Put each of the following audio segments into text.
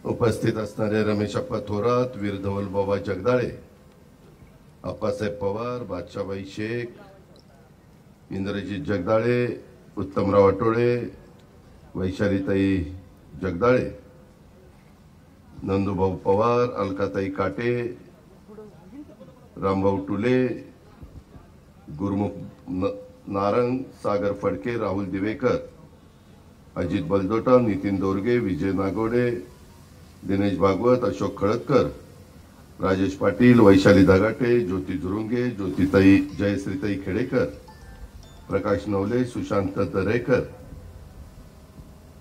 उपस्थित असणारे रमेशप्पा थोरात, वीर धवलबाबा जगदाळे, अप्पासाहेब पवार, बादशाहबाई शेख, इंद्रजित जगदाळे, उत्तमराव आठवळे, वैशालीताई जगदाळे, नंदूभाऊ पवार, अलकाताई काटे, रामभाऊ टुले, गुरुमुख नारंग, सागर फडके, राहुल दिवेकर, अजित बलदोटा, नितीन दोरगे, विजय नागोडे, दिनेश भागवत, अशोक खळदकर, राजेश पाटील, वैशाली दागाटे, ज्योती झुरुंगे, ज्योतिताई जयश्रीताई खेडेकर, प्रकाश नवले, सुशांत दरेकर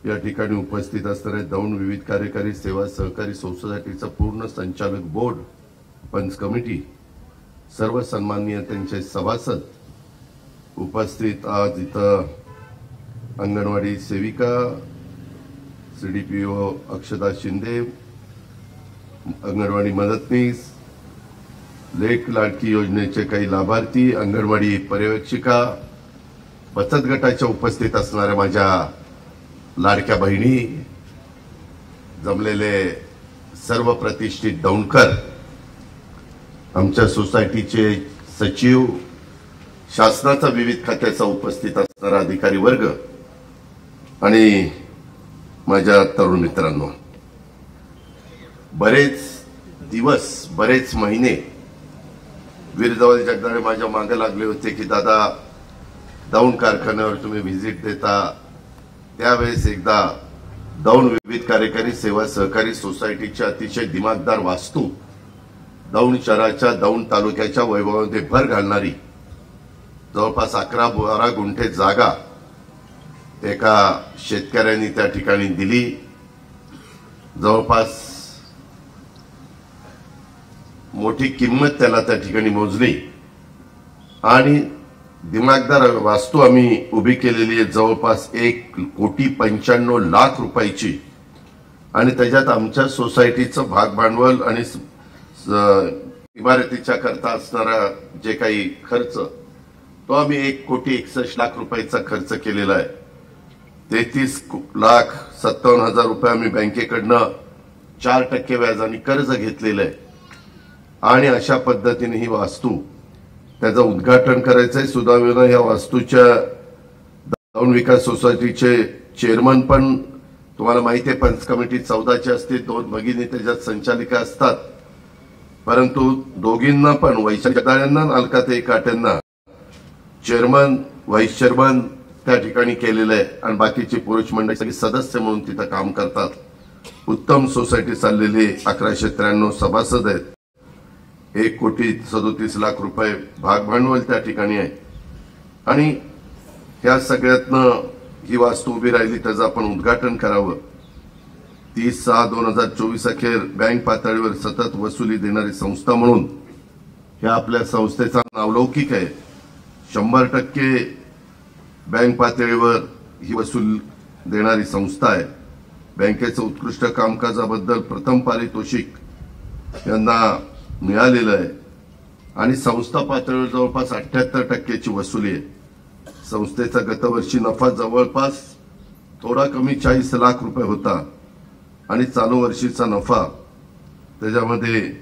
या ठिकाणी उपस्थित असणारे दौंड विविध कार्यकारी सेवा सहकारी सोसायटीचा पूर्ण संचालक बोर्ड, पंच कमिटी, सर्व सन्माननीय त्यांचे सभासद उपस्थित, आज इथं अंगणवाडी सेविका, सीडीपीओ अक्षदा शिंदे, अंगणवाडी मदतनीस, लेक लाडकी योजनेचे काही लाभार्थी, अंगणवाडी पर्यवेक्षिका, बचत गटाच्या उपस्थित असणाऱ्या माझ्या लाडक्या बहिणी, जमलेले सर्व प्रतिष्ठित दौंडकर, आमच्या सोसायटीचे सचिव, शासनाचा विविध खात्याचा उपस्थित असणारा अधिकारी वर्ग आणि माझ्या तरुण मित्रांनो, बरेच दिवस, बरेच महिने वीर धवल जगदाळे माझ्या मागे लागले होते की दादा दौंड कारखान्यावर तुम्ही व्हिजिट देता। त्यावेळेस एकदा दौंड विविध कार्यकारी सेवा सहकारी सोसायटीचे अतिशय दिमागदार वास्तू, दौंड शहराच्या दौंड तालुक्याच्या वैभवामध्ये भर घालणारी जवळपास 11-12 गुंठे जागा एका शेतकऱ्यांनी त्या ठिकाणी दिली। जवळपास मोठी किंमत त्याला त्या ठिकाणी मोजली आणि दिमागदार वास्तू आम्ही उभी केलेली आहे जवळपास 1,95,00,000 रुपयाची आणि त्याच्यात आमच्या सोसायटीचं भाग भांडवल आणि इमारतीच्या करता असणारा जे काही खर्च तो आम्ही 1,61,00,000 रुपयाचा खर्च केलेला आहे। 33,57,000 रुपये आम्ही बँकेकडनं 4% व्याजाने कर्ज घेतलेलं आहे आणि अशा पद्धतीने ही वास्तू त्याचं उद्घाटन करायचंय। सुदैवाने या वास्तूच्या दौंड विकास सोसायटीचे चेअरमन पण तुम्हाला माहिती आहे पंच कमिटी 14चे असते, 2 भगिनी त्याच्यात संचालिका असतात, परंतु दोघींना पण वैशाली जगदाळेंना अलकाताई काटेंना चेअरमन व्हाईस चेअरमन त्या ठिकाणी केलेलं आहे आणि बाकीची पुरुष मंडळी सगळी सदस्य म्हणून तिथं काम करतात। उत्तम सोसायटी चाललेली, 1193 सभासद आहेत, 1,37,00,000 रुपये भाग भांडवल त्या ठिकाणी आहे आणि ह्या सगळ्यातनं ही वास्तू उभी राहिली त्याचं आपण उद्घाटन करावं। 30/6/2024 अखेर बँक पातळीवर सतत वसुली देणारी संस्था म्हणून ह्या आपल्या संस्थेचा नावलौकिक आहे। 100% बँक पातळीवर ही वसूल देणारी संस्था आहे। बँकेचं उत्कृष्ट कामकाजाबद्दल प्रथम पारितोषिक यांना मिळालेलं आहे आणि संस्था पातळीवर जवळपास 78% वसुली आहे। संस्थेचा गतवर्षी नफा जवळपास थोडा कमी 40 लाख रुपये होता आणि चालू वर्षीचा नफा त्याच्यामध्ये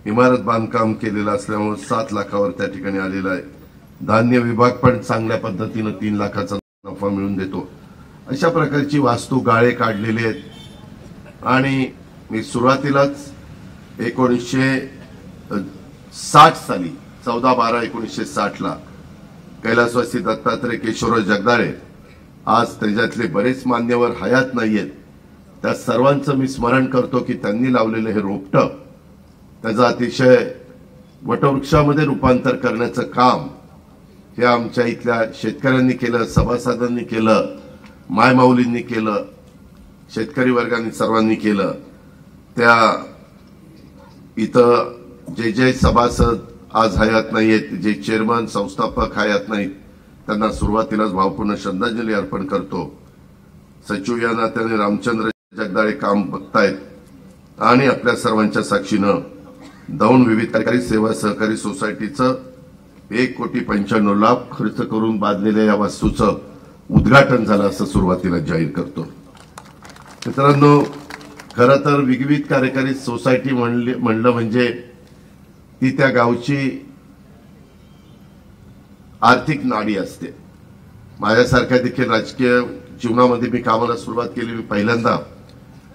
इमारत बांधकाम केलेलं असल्यामुळे 7 लाखावर त्या ठिकाणी आलेला आहे। धान्य विभाग पण चांगल्या पद्धतीने 3 लाखाचा नफा मिळवून देतो। अशा प्रकारची वास्तू गाळे काढलेली आहेत आणि मी सुरुवातीलाच 1960 साली 14/12/1960 ला कैलासवासी दत्तात्रय केशवराव जगदाळे, आज त्याच्यातले बरेच मान्यवर हयात नाहीयेत, त्या सर्वांचं मी स्मरण करतो की त्यांनी लावलेलं हे रोपटं त्याचं अतिशय वटवृक्षामध्ये रूपांतर करण्याचं काम हे आमच्या इथल्या शेतकऱ्यांनी केलं, सभासदांनी केलं, मायमाऊलींनी केलं, शेतकरी वर्गाने सर्वांनी केलं। त्या इथं जे सभासद आज हयात नाहीयेत, जे चेअरमन संस्थापक हयात नाहीत, त्यांना सुरुवातीलाच भावपूर्ण श्रद्धांजली अर्पण करतो। सचिव या नात्याने रामचंद्र जगदाळे काम बघतायत आणि आपल्या सर्वांच्या साक्षीनं दौंड विविध कार्यकारी सेवा सहकारी सोसायटीचं 1,95,00,000 खर्च करून बांधलेल्या या वास्तूचं उद्घाटन झालं असं सुरुवातीला जाहीर करतो। मित्रांनो, खरं तर विविध कार्यकारी सोसायटी म्हणलं म्हणजे ती त्या गावची आर्थिक नाडी असते. माझ्यासारख्या देखील राजकीय जीवनामध्ये मी कामाला सुरुवात केली. मी पहिल्यांदा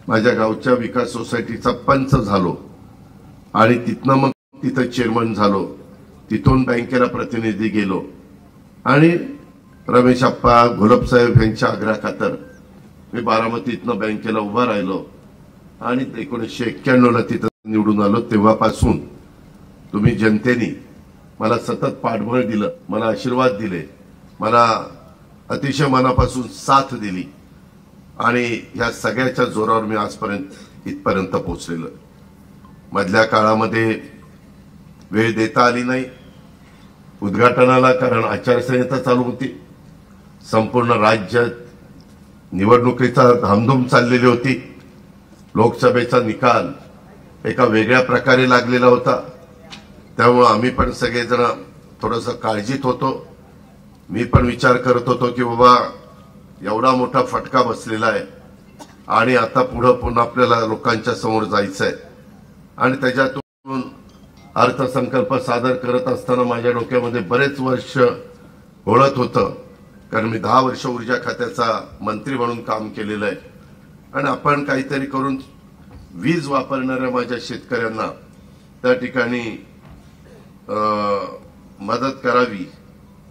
माझ्या गावच्या विकास सोसायटीचा पंच झालो आणि तिथनं मग तिथं चेअरमन झालो. तिथून बँकेला प्रतिनिधी गेलो आणि रमेश आप्पा घोलपसाहेब यांच्या आग्रहाखातर मी बारामतीतनं बँकेला उभा राहिलो आणि 1991ला तिथं निवडून आलो. तेव्हापासून तुम्ही जनतेने मला सतत पाठबळ दिलं, मला आशीर्वाद दिले, मला अतिशय मनापासून साथ दिली आणि ह्या सगळ्याच्या जोरावर मी आजपर्यंत इथपर्यंत पोहोचलेलो. मधल्या काळामध्ये वेळ देता आली नाही उद्घाटनाला, कारण आचारसंहिता चालू होती. संपूर्ण राज्यात निवडणुकीचा धामधूम चाललेली होती. लोकसभेचा निकाल एका वेगळ्या प्रकारे लागलेला होता. त्यामुळे आम्ही पण सगळेजण थोडंसं काळजीत होतो. मी पण विचार करत होतो की बाबा एवढा मोठा फटका बसलेला आहे आणि आता पुढं पुन्हा आपल्याला लोकांच्या समोर जायचं आहे. आणि त्याच्यातून अर्थसंकल्प सादर करत असताना माझ्या डोक्यामध्ये बरेच वर्ष घोळत होतं, कारण मी 10 वर्ष ऊर्जा खात्याचा मंत्री म्हणून काम केलेलं आहे आणि आपण काहीतरी करून वीज वापरणाऱ्या माझ्या शेतकऱ्यांना त्या ठिकाणी मदत करावी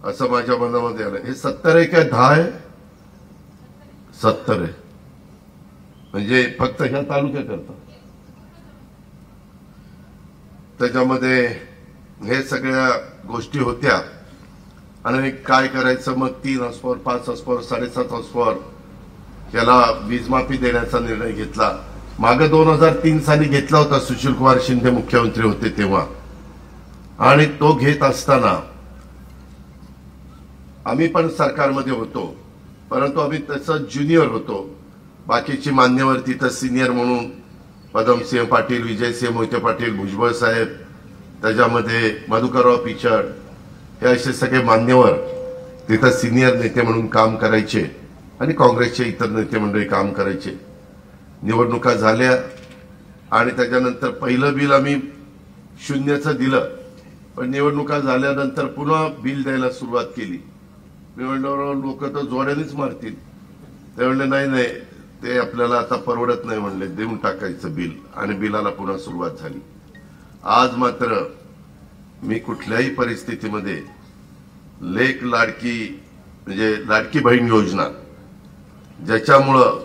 असं माझ्या मनामध्ये आलं. हे 70 आहे काय 10 आहे? 70 आहे. म्हणजे फक्त ह्या तालुक्याकरता. त्याच्यामध्ये हे सगळ्या गोष्टी होत्या आणि काय करायचं मग 3 हॉर्सपॉवर 5 हॉर्सपॉवर 7.5 हॉर्सपॉवर याला वीजमाफी देण्याचा निर्णय घेतला. मागे 2003 साली घेतला होता. सुशीलकुमार शिंदे मुख्यमंत्री होते तेव्हा. आणि तो घेत असताना आम्ही पण सरकारमध्ये होतो, परंतु आम्ही तसं ज्युनियर होतो. बाकीची मान्यवर तिथं सिनियर म्हणून पदमसिंह पाटील, विजयसिंह मोहिते पाटील, भुजबळ साहेब, त्याच्यामध्ये मधुकरराव पिचड, हे असे सगळे मान्यवर तिथं सिनियर नेते म्हणून काम करायचे आणि काँग्रेसचे इतर नेते मंडळी काम करायचे. निवडणुका झाल्या आणि त्याच्यानंतर पहिलं बिल आम्ही 0चं दिलं, पण निवडणुका झाल्यानंतर पुन्हा बिल द्यायला सुरुवात केली. मी म्हणलं लोक तर जोड्यानेच मारतील. ते म्हणले नाही नाही, ते आपल्याला आता परवडत नाही म्हणले, देऊन टाकायचं बिल. आणि बिलाला पुन्हा सुरुवात झाली. आज मात्र मी कुठल्याही परिस्थितीमध्ये लेक लाडकी म्हणजे लाडकी बहीण योजना, ज्याच्यामुळं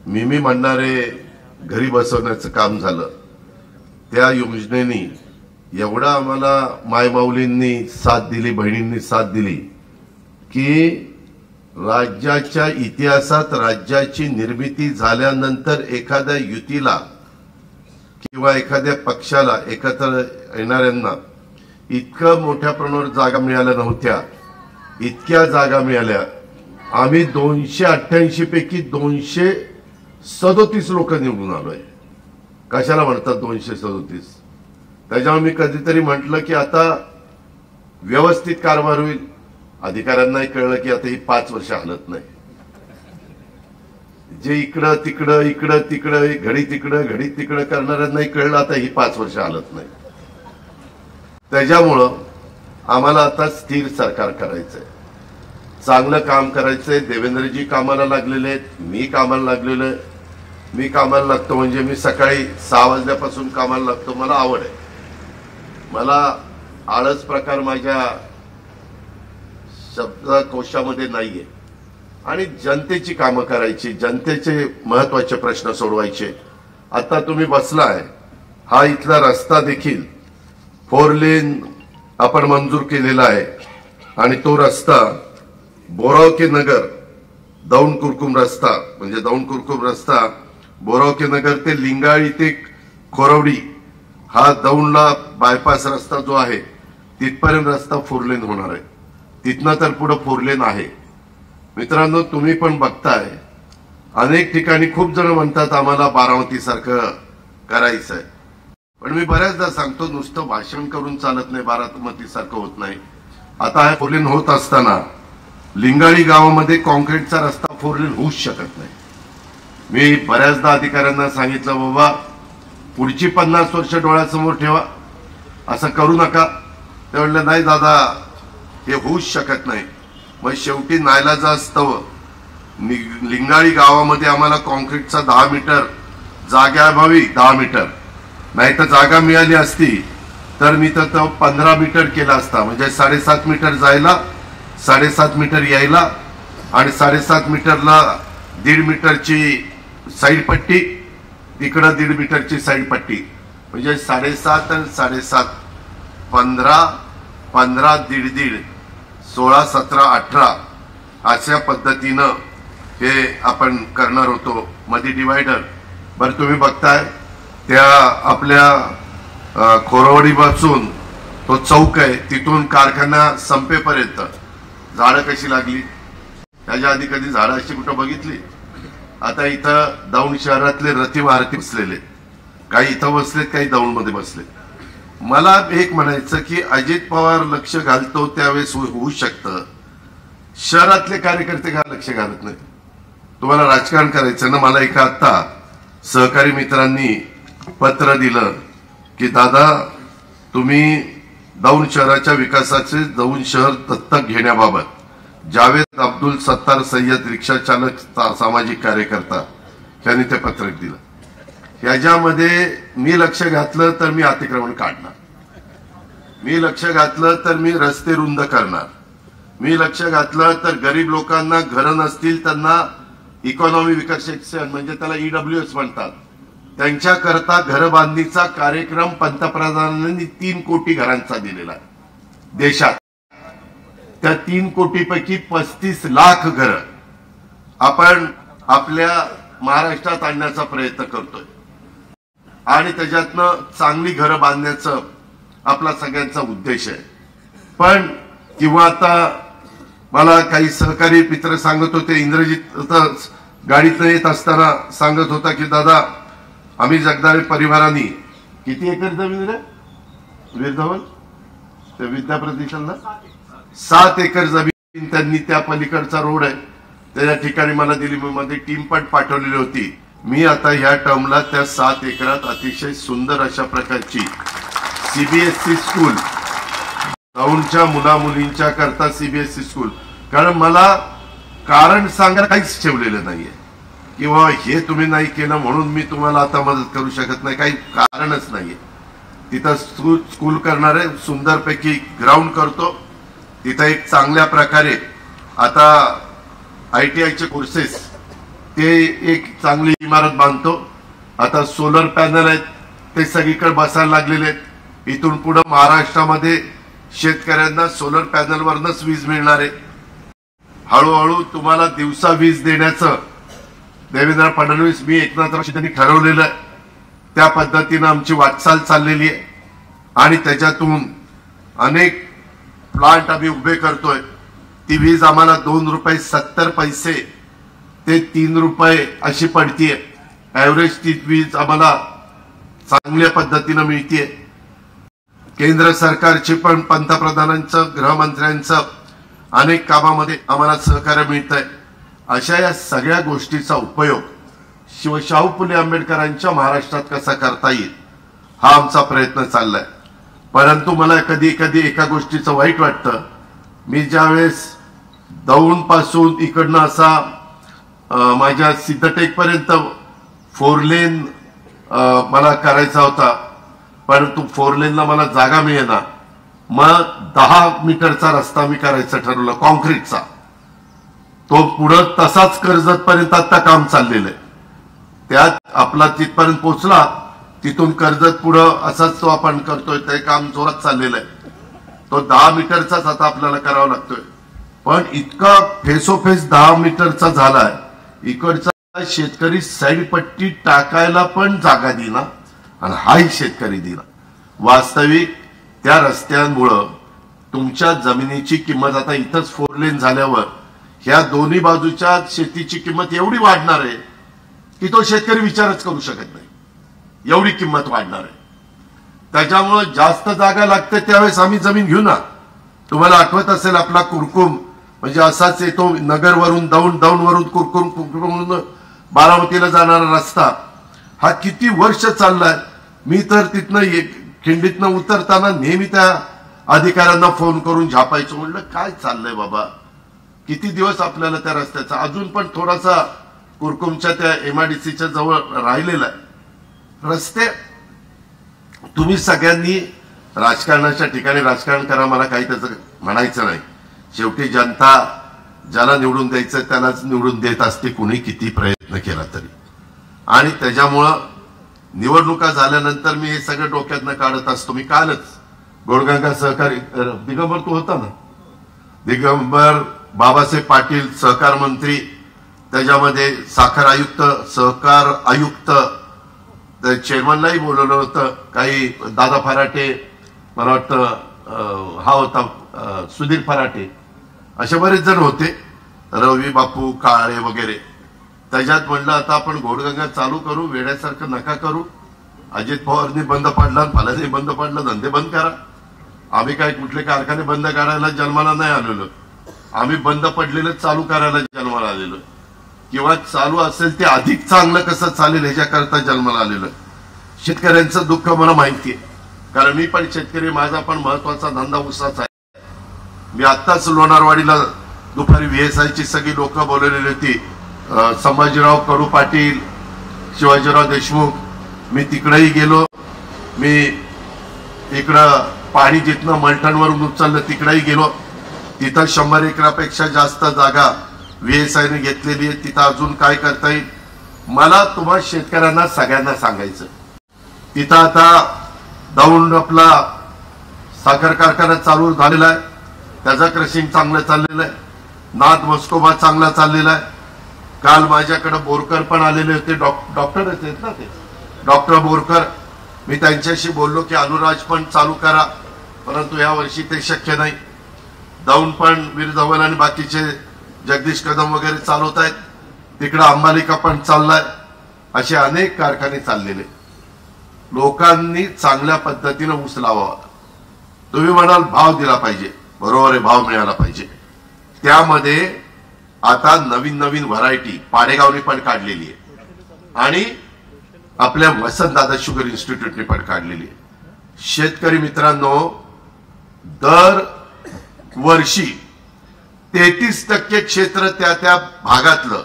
मी म्हणणारे घरी बसवण्याचं काम झालं, त्या योजनेनी एवढा आम्हाला मायमाऊलींनी साथ दिली, बहिणींनी साथ दिली की राज्याच्या इतिहासात राज्याची निर्मिती झाल्यानंतर एखाद्या युतीला किंवा एखाद्या पक्षाला एकत्र येणाऱ्यांना इतकं मोठ्या प्रमाणावर जागा मिळाल्या नव्हत्या. इतक्या जागा मिळाल्या. आम्ही 288 पैकी 237 लोक निवडून आलोय. कशाला म्हणतात 237? त्याच्यामुळे मी कधीतरी म्हटलं की आता व्यवस्थित कारभार होईल. अधिकाऱ्यांनाही कळलं की आता ही 5 वर्ष हलत नाही. जे इकडं तिकडं घडी तिकडं करणाऱ्यांनाही कळलं आता ही 5 वर्ष हलत नाही. त्याच्यामुळं आम्हाला आता स्थिर सरकार करायचंय, चांगलं काम करायचंय. देवेंद्रजी कामाला लागलेले आहेत, मी कामाला लागलेलो आहे. मी कामाला लागतो म्हणजे मी सकाळी 6 वाजल्यापासून कामाला लागतो. मला आवड आहे. मला आळस प्रकार माझ्या शब्दकोशामध्ये नाहीये. आणि जनतेची कामं करायची, जनतेचे महत्वाचे प्रश्न सोडवायचे. आता तुम्ही बसलाय, हा इथला रस्ता देखील 4 लेन आपण मंजूर केलेला आहे आणि तो रस्ता बोरावके नगर दौंड कुरकुम रस्ता म्हणजे दौंड कुरकुम रस्ता बोरावके नगर ते लिंगाळी ते खोरवडी हा दौंडला बायपास रस्ता जो आहे तिथपर्यंत रस्ता 4 लेन होणार आहे. तिथनं तर पुढे 4 लेन आहे. मित्रांनो, तुम्ही पण बघताय अनेक ठिकाणी खूप जण म्हणतात आम्हाला बारामती सारखं करायचंय. पण मी बऱ्याचदा सांगतो नुसतं भाषण करून चालत नाही, बारामती सारखं होत नाही. आता हा 4 लेन होत असताना लिंगाळी गावामध्ये कॉन्क्रीटचा रस्ता 4 लेन होऊच शकत नाही. मी बऱ्याचदा अधिकाऱ्यांना सांगितलं, बाबा पुढची 50 वर्ष डोळ्यासमोर ठेवा, असं करू नका. ते म्हणले नाही दादा, हे होऊच शकत नाही. मग शेवटी नाईलाजास्तव लिंगाळी गावामध्ये आम्हाला कॉन्क्रीटचा 10 मीटर जागेअभावी 10 मीटर, नाही तर जागा मिळाली असती तर मी तर 15 मीटर केला असता. म्हणजे 7.5 मीटर जायला, 7.5 मीटर यायला आणि 7.5 मीटरला 1.5 मीटरची साईड पट्टी, तिकडं 1.5 मीटरची साईड पट्टी. म्हणजे 7.5 आणि 7.5, 15, 15, 1.5, 16, 17, 18 अशा पद्धतीनं हे आपण करणार होतो मध्ये डिवायडर. बरं तुम्ही बघताय त्या आपल्या खोरवडीपासून तो चौक आहे, तिथून कारखाना संपेपर्यंत झाडं कशी लागली. त्याच्या आधी कधी झाडं अशी कुठं बघितली? आता इथं दौंड शहरातले रथी महारथी बसलेले, काही इथं बसलेत, काही दौंडमध्ये बसलेत. मला एक म्हणायचं की अजित पवार लक्ष घालतो त्यावेळेस होऊ शकतं, शहरातले कार्यकर्ते का लक्ष घालत नाही? तुम्हाला राजकारण करायचं ना. मला एका आता सहकारी मित्रांनी पत्र दिलं की दादा तुम्ही दौंड शहराच्या विकासाचे दौंड शहर दत्तक घेण्याबाबत जावेद अब्दुल सत्तार सय्यद रिक्षा चालक सामाजिक कार्यकर्ता यांनी ते पत्रक दिलं. ह्याच्यामध्ये मी लक्ष घातलं तर मी अतिक्रमण काढणार, मी लक्ष घातलं तर मी रस्ते रुंद करणार, मी लक्ष घातलं तर गरीब लोकांना घरं नसतील त्यांना इकॉनॉमी विकसित म्हणजे त्याला EWS म्हणतात, त्यांच्याकरता घर बांधणीचा कार्यक्रम पंतप्रधानांनी 3 कोटी घरांचा दिलेला आहे देशात. त्या 3 कोटीपैकी 35 लाख घरं आपण आपल्या महाराष्ट्रात आणण्याचा प्रयत्न करतोय आणि त्याच्यातनं चांगली घरं बांधण्याचं आपला सगळ्यांचा उद्देश आहे. पण किंवा आता मला काही सहकारी मित्र सांगत होते, इंद्रजित गाडीतनं येत असताना सांगत होता की दादा आम्ही जगदाळे परिवारांनी किती एकर जमीन रे विरधवन त्या विद्या प्रतिष्ठानला 7 एकर जमीन त्यांनी त्या पलीकडचा रोड आहे त्या ठिकाणी मला दिली. मध्ये टीम पण पाठवलेली होती. मी आता ह्या टर्मला त्या 7 एकरात अतिशय सुंदर अशा प्रकारची CBSE स्कूल, दौंडच्या मुला मुलींच्या करता CBSE स्कूल, कारण मला कारण सांगायला काहीच ठेवलेलं नाहीये किंवा हे तुम्ही नाही केलं म्हणून मी तुम्हाला आता मदत करू शकत नाही, काही कारणच नाहीये. तिथं स्कूल करणार आहे, सुंदरपैकी ग्राउंड करतो तिथं, एक चांगल्या प्रकारे आता ITIचे कोर्सेस, ते एक चांगली इमारत बांधतो. आता सोलर पॅनल आहेत ते सगळीकडे बसायला लागलेले आहेत. इथून पुढे महाराष्ट्रामध्ये शेतकऱ्यांना सोलर पॅनलवरनच वीज मिळणार आहे. हळूहळू तुम्हाला दिवसा वीज देण्याचं देवेंद्र फडणवीस, मी एकनाथ शिंदेनी ठरवलेलं आहे. त्या पद्धतीनं आमची वाटचाल चाललेली आहे आणि त्याच्यातून अनेक प्लांट आम्ही उभे करतोय. ती वीज आम्हाला 2 रुपये 70 पैसे ते 3 रुपये अशी पडतीये. ऍव्हरेज ती वीज आम्हाला चांगल्या पद्धतीनं मिळतीये. केंद्र सरकारचे पण पंतप्रधानांचं, गृहमंत्र्यांचं अनेक कामामध्ये आम्हाला सहकार्य मिळतंय. अशा या सगळ्या गोष्टीचा उपयोग शाहू फुले आंबेडकरांच्या महाराष्ट्रात कसा करता येईल हा आमचा प्रयत्न चाललाय. परंतु मला कधी कधी एका गोष्टीचं वाईट वाटतं. मी ज्यावेळेस दौंड पासून इकडनं असा माझ्या सिद्धटेक पर्यंत 4 लेन मला करायचा होता, परंतु 4 लेनला मला जागा मिळेना. मग 10 मीटरचा रस्ता मी करायचं ठरवलं कॉन्क्रीटचा. तो पुढं तसाच कर्जत पर्यंत आता काम चाललेलं आहे. त्यात आपला तिथपर्यंत पोहोचला, तिथून कर्जत पुढं असाच तो आपण करतोय, ते काम जोरात चाललेलं आहे. तो 10 मीटरचाच आता आपल्याला करावा लागतोय. पण इतका फेसोफेस 10 मीटरचा झालाय, इकडचा शेतकरी साईड पट्टी टाकायला पण जागा दिला आणि हाही शेतकरी दिला. वास्तविक त्या रस्त्यांमुळं तुमच्या जमिनीची किंमत आता इथंच 4 लेन झाल्यावर ह्या दोन्ही बाजूच्या शेतीची किंमत एवढी वाढणार आहे की तो शेतकरी विचारच करू शकत नाही, एवढी किंमत वाढणार आहे. त्याच्यामुळे जास्त जागा लागते त्यावेळेस आम्ही जमीन घेऊ ना. तुम्हाला आठवत असेल आपला कुरकुम म्हणजे असाच येतो नगरवरून दौंड, दौंडवरून कुरकुम, कुरकुमवरून बारामतीला जाणारा रस्ता हा किती वर्ष चाललाय. मी तर तिथनं खिंडीतनं उतरताना नेहमी त्या अधिकाऱ्यांना फोन करून झापायचो. म्हणलं काय चाललंय बाबा, किती दिवस आपल्याला त्या रस्त्याचा अजून पण थोडासा कुरकुमच्या त्या MIDCच्या जवळ राहिलेला आहे. रस्ते तुम्ही सगळ्यांनी राजकारणाच्या ठिकाणी राजकारण करा, मला काही त्याचं म्हणायचं नाही. शेवटी जनता ज्याला निवडून द्यायचं त्यालाच निवडून देत असते, कुणी किती प्रयत्न केला तरी. आणि त्याच्यामुळं निवडणुका झाल्यानंतर मी हे सगळं डोक्यातनं काढत असतो. मी कालच गोडगंगा सहकारी दिगंबर तू होता ना, दिगंबर बाबासाहेब पाटील सहकार मंत्री, त्याच्यामध्ये साखर आयुक्त, सहकार आयुक्त, चेअरमनलाही बोलवलं होतं, काही दादा फराटे, मला वाटतं हा होता सुधीर फराटे, असे बरेच जण होते, रवी बापू काळे वगैरे. त्याच्यात म्हणलं आता आपण घोडगंगा चालू करू, वेड्यासारखं नका करू. अजित पवारनी बंद पाडला, फलानी बंद पाडला, धंदे बंद करा. आम्ही काय कुठले कारखाने बंद करायला जन्माला नाही आलेलो, आम्ही बंद पडलेलं चालू करायला जन्माला आलेलो, किंवा चालू असेल ते अधिक चांगलं कसं चालेल ह्याच्याकरता जन्माला आलेलं. शेतकऱ्यांचं दुःख मला माहिती आहे, कारण मी पण शेतकरी, माझा पण महत्वाचा धंदा ऊसाचा आहे. मी आत्ताच लोणारवाडीला दुपारी VSIची सगळी लोक बोलवलेली होती, संभाजीराव कडू पाटील, शिवाजीराव देशमुख. मी तिकडेही गेलो. मी इकडं पाणी जिथनं मलठणवरून उचललं तिकडेही गेलो. तिथं 100 एकरापेक्षा जास्त जागा VSIने घेतलेली आहे. तिथं अजून काय करता येईल मला तुम्हा शेतकऱ्यांना सगळ्यांना सांगायचं. तिथं आता दौंड आपला साखर कारखाना चालू झालेला आहे, त्याचं क्रशिंग चांगलं चाललेलं आहे. नाथ मस्कोबा चांगला चाललेला आहे. काल माझ्याकडे बोरकर पण आलेले होते, डॉक्टर आहेत ना ते, डॉक्टर बोरकर. मी त्यांच्याशी बोललो की अनुराज पण चालू करा, परंतु या वर्षी ते शक्य नाही. दौंड पण वीर धवन आणि बाकीचे जगदीश कदम वगैरे चालवत आहेत. तिकडे अंबालिका पण चाललाय. असे अनेक कारखाने चाललेले. लोकांनी चांगल्या पद्धतीने ऊस लावावा. तुम्ही म्हणाल भाव दिला पाहिजे, बरोबर आहे, भाव मिळाला पाहिजे. त्यामध्ये आता नवीन नवीन व्हरायटी पाडेगावने पण काढलेली आहे आणि आपल्या वसंतदादा शुगर इन्स्टिट्यूटने पण काढलेली आहे. शेतकरी मित्रांनो, दर वर्षी 33% क्षेत्र त्या भागातलं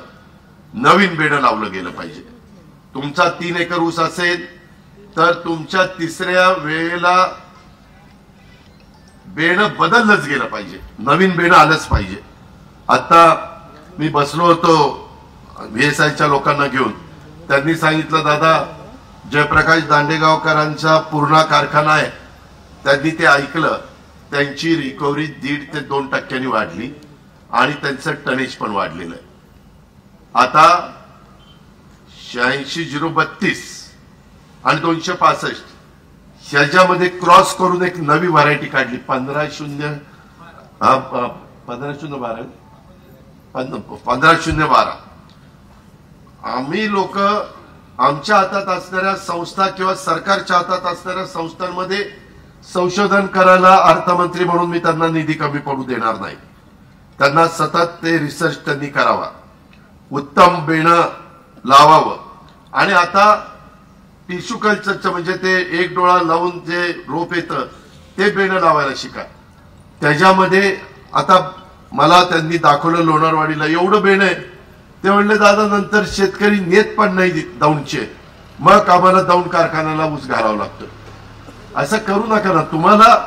नवीन बेडं लावलं गेलं पाहिजे. तुमचा 3 एकर ऊस असेल तर तुमच्या 3ऱ्या वेळेला बेणं बदललंच गेलं पाहिजे, नवीन बेणं आलंच पाहिजे. आता मी बसलो होतो VSIच्या लोकांना घेऊन, त्यांनी सांगितलं दादा जयप्रकाश दांडेगावकरांचा पूर्ण कारखाना आहे, त्यांनी ते ऐकलं, त्यांची रिकव्हरी 1.5 ते 2% वाढली आणि त्यांचं टनेज पण वाढलेलं आहे. आता 86-032 आणि 265 ह्याच्यामध्ये क्रॉस करून एक नवी व्हरायटी काढली, 15-012. आम्ही लोक आमच्या हातात असणाऱ्या संस्था किंवा सरकारच्या हातात असणाऱ्या संस्थांमध्ये संशोधन करायला अर्थमंत्री म्हणून मी त्यांना निधी कमी पडू देणार नाही. त्यांना सतत ते रिसर्च त्यांनी करावा, उत्तम बेणं लावावं. आणि आता टिश्यू कल्चरचं म्हणजे ते एक डोळा लावून जे रोप येतं ते बेणं लावायला शिका. त्याच्यामध्ये आता मला त्यांनी दाखवलं लोणारवाडीला एवढं बेणं आहे. ते म्हणले दादा नंतर शेतकरी नेत पण नाही दौंडचे, मग आम्हाला दौंड कारखान्याला ऊस घालावं लागतं. असं करू नका ना. तुम्हाला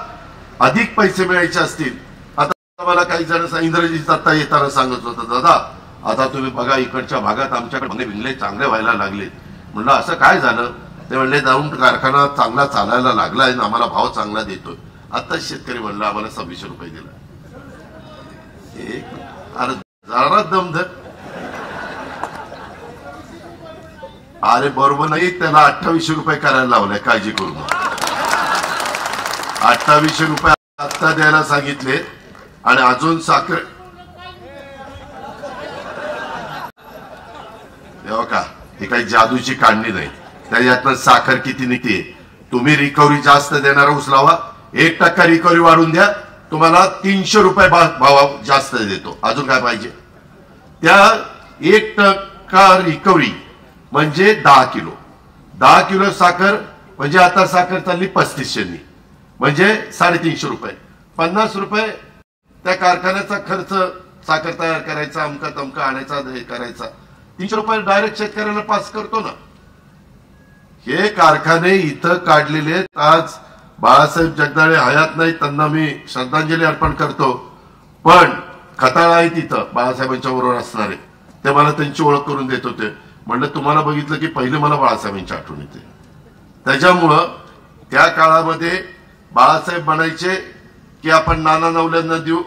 अधिक पैसे मिळायचे असतील. आता मला काही जण इंद्रजित दत्ता येताना सांगत होतं, दादा आता तुम्ही बघा इकडच्या भागात आमच्याकडे बिंगले चांगले व्हायला लागले. म्हणलं असं काय झालं? ते म्हणले दौंड कारखाना चांगला चालायला लागला आहे, आम्हाला भाव चांगला देतोय. आता शेतकरी म्हणला आम्हाला 2600 रुपये दिला. अरे जरा दमधर. अरे बरोबर नाही, त्याला 2800 रुपये करायला लावलाय, काळजी करू नका. 2800 रुपये आता द्यायला सांगितले आणि अजून साखर का ही काही जादूची काढणी नाही. त्याच्यातनं साखर किती निघते. तुम्ही रिकव्हरी जास्त देणारा ऊस लावा, 1% रिकव्हरी वाढून द्या, तुम्हाला 300 रुपये भाव जास्त देतो. अजून काय पाहिजे? त्या 1% का रिकव्हरी म्हणजे 10 किलो साखर म्हणजे आता साखर चालली 3500 म्हणजे 350 रुपये, 50 रुपये त्या कारखान्याचा खर्च साखर तयार करायचा, अमका तमका आणायचा करायचा, 300 रुपये डायरेक्ट शेतकऱ्याला पास करतो ना. हे कारखाने इथं काढलेले आहेत. आज बाळासाहेब जगदाळे हयात नाही, त्यांना मी श्रद्धांजली अर्पण करतो, पण खताळ आहे तिथं बाळासाहेबांच्या बरोबर असणारे, ते मला त्यांची ओळख करून देत होते. म्हणलं तुम्हाला बघितलं की पहिले मला बाळासाहेबांची आठवण येते. त्याच्यामुळं त्या काळामध्ये बाळासाहेब म्हणायचे की आपण नाना नवल्यांना देऊ,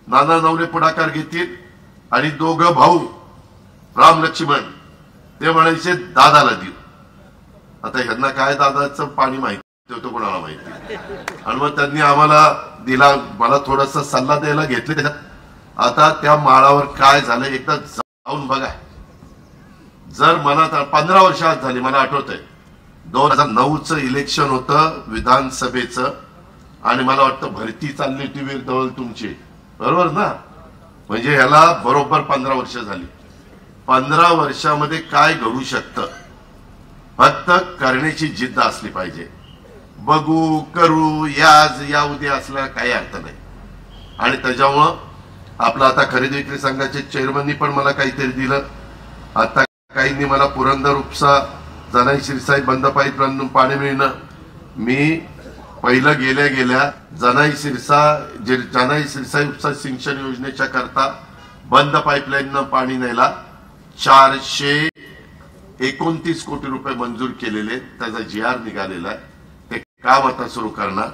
नाना नवले पुढाकार घेतील आणि दोघं भाऊ राम लक्ष्मण ते म्हणायचे दादाला देऊ. आता ह्यांना काय दादाचं पाणी माहिती होतं कोणाला माहिती, आणि मग त्यांनी आम्हाला दिला. मला थोडासा सल्ला द्यायला घेतले त्याच्यात. आता त्या माळावर काय झालं एकदा जाऊन बघा. जर मनात 15 वर्ष आज झाली, मला आठवतंय 2009चं इलेक्शन होतं विधानसभेचं, आणि मला वाटतं भरती चालली होती वीर दवल तुमची, बरोबर ना? म्हणजे ह्याला बरोबर 15 वर्ष झाली. 15 वर्षामध्ये काय घडू शकतं? फक्त करण्याची जिद्द असली पाहिजे. बघू करू या उद्या असला काही अर्थ नाही. आणि त्याच्यामुळं आपलं आता खरेदी विक्री संघाचे चेअरमननी पण मला काहीतरी दिलं. आता काहींनी मला पुरंदर उपसा जनाई शिरसाई बंद पाईपलाईन पाणी मिळणं. मी पहिलं गेल्या जनाई शिरसाई उपसा सिंचन योजनेच्या करता बंद पाईपलाईन पाणी न्यायला 429 कोटी रुपये मंजूर केलेले, त्याचा GR निघालेला आहे. ते काम आता सुरू करणार.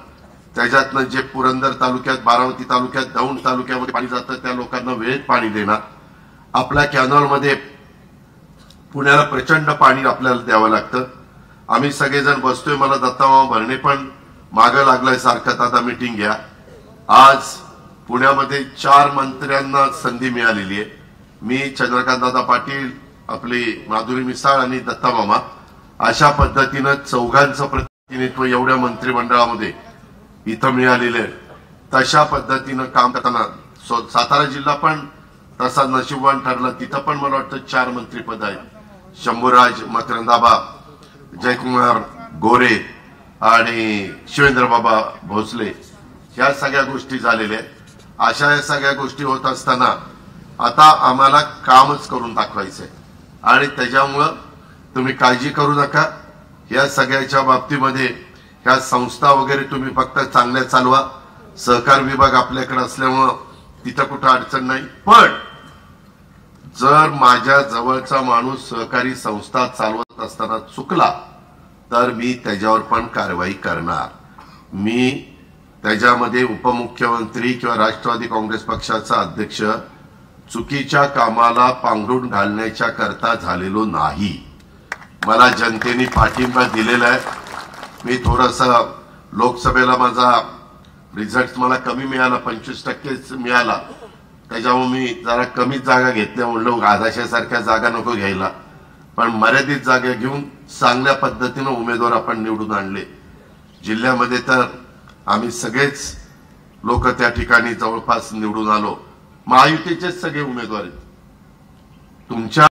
त्याच्यातनं जे पुरंदर तालुक्यात, बारामती तालुक्यात, दौंड तालुक्यामध्ये पाणी जातं त्या लोकांना वेळेत पाणी देणार. आपल्या कॅनॉलमध्ये पुण्याला प्रचंड पाणी आपल्याला द्यावं लागतं. आम्ही सगळेजण बसतोय. मला दत्तामामा भरणे पण मागं लागलाय सारखं, दादा मीटिंग घ्या. आज पुण्यामध्ये 4 मंत्र्यांना संधी मिळालेली आहे. मी, चंद्रकांत दादा पाटील, आपली माधुरी मिसाळ आणि दत्तामामा, अशा पद्धतीनं 4घांचं प्रतिनिधित्व एवढ्या मंत्रिमंडळामध्ये इथं मिळालेलं आहे. तशा पद्धतीनं काम करताना सातारा जिल्हा पण तसा नशीबवान ठरला. तिथं पण मला वाटतं 4 मंत्रीपद आहेत. शंभूराज, मकरंदाबा, जयकुमार गोरे आणि शिवेंद्रबाबा भोसले, ह्या सगळ्या गोष्टी झालेल्या आहेत. अशा या सगळ्या गोष्टी होत असताना आता आम्हाला कामच करून दाखवायचंय. आणि त्याच्यामुळं तुम्ही काळजी करू नका. या सगळ्याच्या बाबतीमध्ये ह्या संस्था वगैरे तुम्ही फक्त चांगल्या चालवा. सहकार विभाग आपल्याकडे असल्यामुळं तिथं कुठं अडचण नाही. पण जर माझ्या जवळचा माणूस सहकारी संस्था चालवत असताना चुकला तर मी त्याच्यावर पण कारवाई करणार. मी त्याच्यामध्ये उपमुख्यमंत्री किंवा राष्ट्रवादी काँग्रेस पक्षाचा अध्यक्ष चुकीच्या कामाला पांघरून घालण्याच्या करता झालेलो नाही. मला जनतेने पाठिंबा दिलेला आहे. मी थोडासा लोकसभेला माझा रिझल्ट मला कमी मिळाला, 25% मिळाला. त्याच्यामुळे मी जरा कमीच जागा घेतल्या. म्हणलं आदाशासारख्या जागा नको घ्यायला, पण मर्यादित जागा घेऊन चांगल्या पद्धतीनं उमेदवार आपण निवडून आणले. जिल्ह्यामध्ये तर आम्ही सगळेच लोक त्या ठिकाणी जवळपास निवडून आलो. महायुतीचेच सगळे उमेदवार आहेत. तुमच्या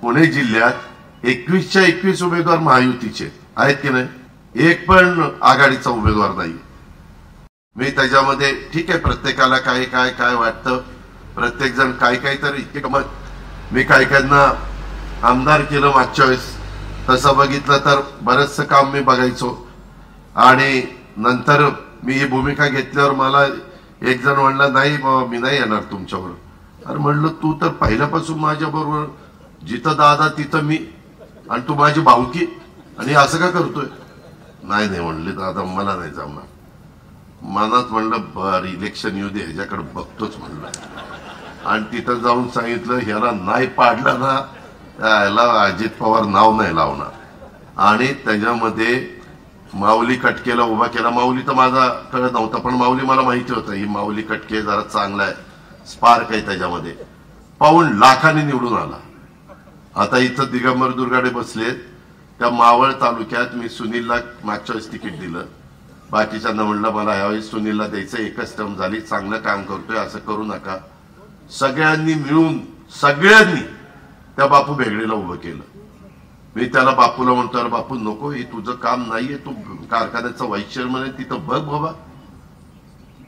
पुणे जिल्ह्यात 21च्या 21 उमेदवार महायुतीचे आहेत की नाही? एक पण आघाडीचा उमेदवार नाही. मी त्याच्यामध्ये ठीक आहे, प्रत्येकाला काय काय काय वाटतं, प्रत्येक जण काय काय तर इतके मत. मी काय कायना आमदार केलं मागच्या वेळेस, तसं बघितलं तर बरंचसं काम मी बघायचो. आणि नंतर मी ही भूमिका घेतल्यावर मला एक जण म्हणला, नाही बाबा मी नाही येणार तुमच्याबरोबर. अरे म्हणलं तू तर पहिल्यापासून माझ्या बरोबर, जिथं दादा तिथं मी, आणि तू माझी भाऊकी, आणि असं का करतोय? नाही म्हणले दादा मला नाही जमणार. मनात म्हणलं बर इलेक्शन येऊ दे, ह्याच्याकडे बघतोच म्हणलं. आणि तिथं जाऊन सांगितलं ह्याला नाही पाडलं ना याला अजित पवार नाव नाही लावणार. आणि त्याच्यामध्ये माऊली कटकेला उभा केला. माऊली तर माझा कळत नव्हता, पण माऊली मला माहिती होतं ही माऊली कटके जरा चांगला आहे, स्पार्क आहे त्याच्यामध्ये. 1.25 लाखांनी निवडून आला. आता इथं दिगंबर दुर्गाडे बसलेत. त्या मावळ तालुक्यात मी सुनीलला मागच्या वेळेस तिकीट दिलं. बाकीच्यांना म्हणलं मला यावेळेस सुनीलला द्यायचं, एकच टर्म झाली, चांगलं काम करतोय, असं करू नका. सगळ्यांनी मिळून त्या बापू बेगडेला उभं केलं. मी त्याला बापूला म्हणतो, अरे बापू नको, हे तुझं काम नाहीये, तू कारखान्याचा व्हाईस चेअरमन आहे, तिथं बघ बाबा.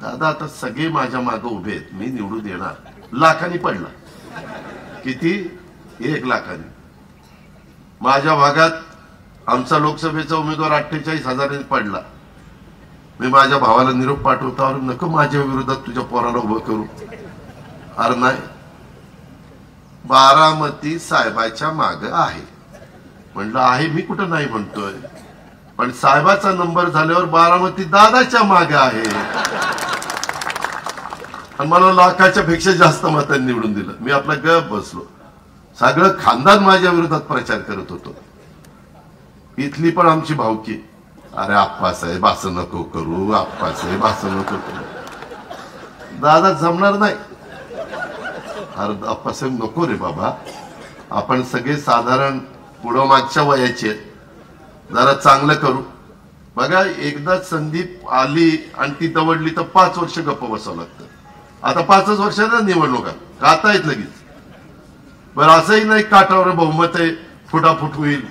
दादा आता सगळे माझ्या मागे उभे आहेत, मी निवडून देणार. लाखांनी पडला. किती? 1 लाखांनी. माझ्या भागात आमचा लोकसभेचा उमेदवार 48,000 पडला. मी माझ्या भावाला निरोप पाठवतो, अरे नको माझ्या विरोधात तुझ्या पोराला उभं करू. अरे नाही, बारामती साहेबाच्या मागे आहे. म्हणलं आहे, मी कुठं नाही म्हणतोय, पण साहेबाचा नंबर झाल्यावर बारामती दादाच्या मागे आहे. आणि मला लाखाच्या पेक्षा जास्त मतांनी निवडून दिलं. मी आपला गप बसलो. सगळं खानदान माझ्या विरोधात प्रचार करत होतो. इथली पण आमची भावकी, अरे आप्पासाहेब असं नको करू, आप्पासाहेब असं नको करू. दादा जमणार नाही. अरे आप्पासाहेब नको रे बाबा, आपण सगळे साधारण पुढं मागच्या वयाचे, जरा चांगलं करू. बघा एकदा संदीप आली आणि ती दवडली तर 5 वर्ष गप्प बसावं लागतं. आता 5च वर्षांना निवडणुका आता आहेत लगेच. बरं असंही नाही काठावर बहुमत आहे, फुटाफूट होईल.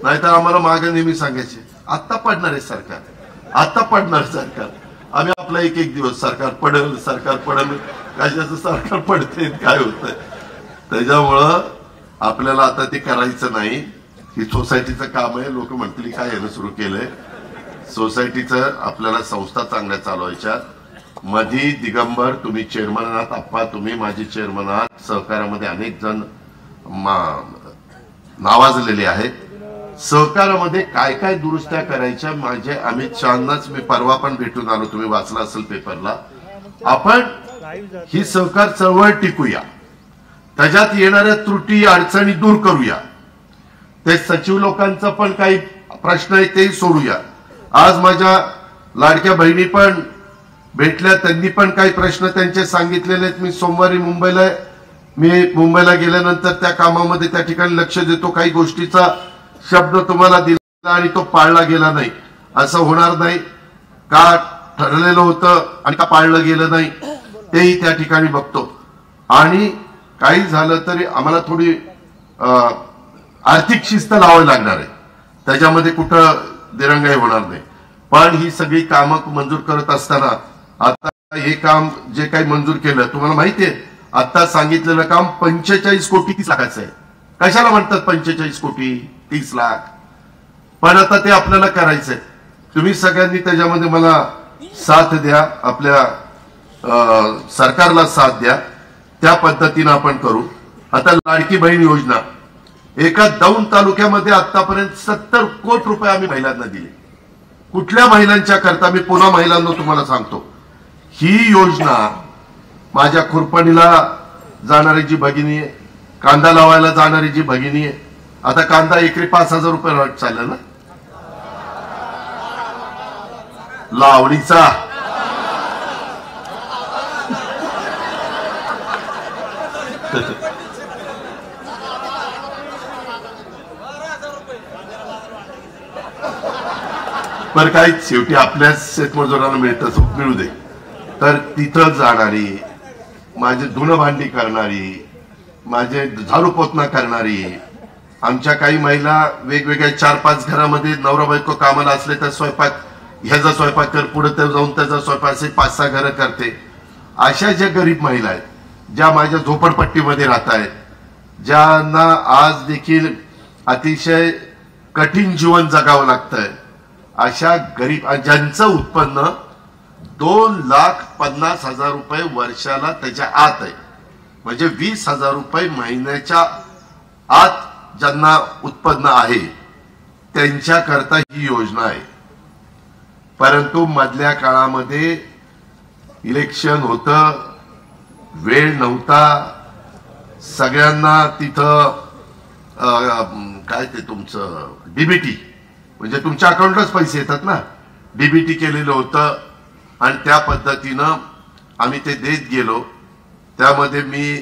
नाहीतर आम्हाला मागे नेहमी सांगायचे, आत्ता पडणार आहे सरकार, आत्ता पडणार सरकार. आम्ही आपला एक दिवस सरकार पडेल, सरकार पडेल, कशाचं सरकार पडते काय होतंय. त्याच्यामुळं आपल्याला आता ते करायचं नाही. ही सोसायटीचं काम आहे. लोक म्हणतील काय यानं सुरू केलंय. सोसायटीचं आपल्याला संस्था चांगल्या चालवायच्या. मधी दिगंबर तुम्ही चेअरमन आहात, आप्पा तुम्ही माझे चेअरमन आहात. सहकार्यामध्ये अनेक जण नावाजलेले आहेत. सहकारामध्ये काय काय दुरुस्त्या करायच्या, माझे अमित शहांनाच मी परवा पण भेटून आलो, तुम्ही वाचला असेल पेपरला. आपण ही सहकार चळवळ टिकूया, त्याच्यात येणाऱ्या त्रुटी अडचणी दूर करूया. ते सचिव लोकांचा पण काही प्रश्न आहे ते सोडूया. आज माझ्या लाडक्या बहिणी पण भेटल्या, त्यांनी पण काही प्रश्न त्यांचे सांगितलेले आहेत. मी सोमवारी मुंबईला गेल्यानंतर त्या कामामध्ये त्या ठिकाणी लक्ष देतो. काही गोष्टीचा शब्द तुम्हाला दिला आणि तो पाळला गेला नाही, असं होणार नाही. का ठरलेलं होतं आणि का पाळलं गेलं नाही तेही त्या ठिकाणी बघतो. आणि काही झालं तरी आम्हाला थोडी आर्थिक शिस्त लावावी लागणार आहे. त्याच्यामध्ये कुठं दिरंगाई होणार नाही. पण ही सगळी कामं मंजूर करत असताना आता हे काम जे काही मंजूर केलं, तुम्हाला माहिती आहे आता सांगितलेलं काम 45 कोटी 30 लाखाचं आहे. कशाला म्हणतात 45 कोटी 30 लाख? पण आता ते आपल्याला करायचंय. तुम्ही सगळ्यांनी त्याच्यामध्ये मला साथ द्या, आपल्या सरकारला साथ द्या. त्या पद्धतीनं आपण करू. आता लाडकी बहीण योजना, एका दौंड तालुक्यामध्ये आतापर्यंत 70 कोटी रुपये आम्ही महिलांना दिले. कुठल्या महिलांच्या करता? मी पुन्हा महिलांना तुम्हाला सांगतो, ही योजना माझ्या खुरपणीला जाणारी जी भगिनी आहे, कांदा लावायला जाणारी जी भगिनी आहे, आता कांदा एकरी 5,000 रुपये रेट चालला ना लावणीचा. बरं काही शेवटी आपल्या शेतमजुरांना मिळतं, मिळू दे. तर तिथं जाणारी, माझे धुणं भांडी करणारी, माझे झाडू पोतना करणारी, आमच्या काही महिला वेगवेगळ्या 4-5 घरामध्ये नवरा बायको कामाला असले तर स्वयंपाक, ह्याचा स्वयंपाक कर, पुढे जाऊन त्याचा स्वयंपाक, असे 5-6 घरं करते. अशा ज्या गरीब महिला आहेत, ज्या माझ्या झोपडपट्टीमध्ये राहत आहेत, ज्यांना आज देखील अतिशय कठीण जीवन जगावं लागतंय, अशा गरीब ज्यांचं उत्पन्न 2,50,000 रुपये वर्षाला त्याच्या आत आहे, म्हणजे 20,000 रुपये महिन्याच्या आत ज्यांना उत्पन्न आहे त्यांच्याकरता ही योजना आहे. परंतु मधल्या काळामध्ये इलेक्शन होतं, वेळ नव्हता, सगळ्यांना तिथं काय ते तुमचं डीबीटी म्हणजे तुमच्या अकाउंटलाच पैसे येतात ना, डीबीटी केलेलं होतं. आणि त्या पद्धतीनं आम्ही ते देत गेलो. त्यामध्ये मी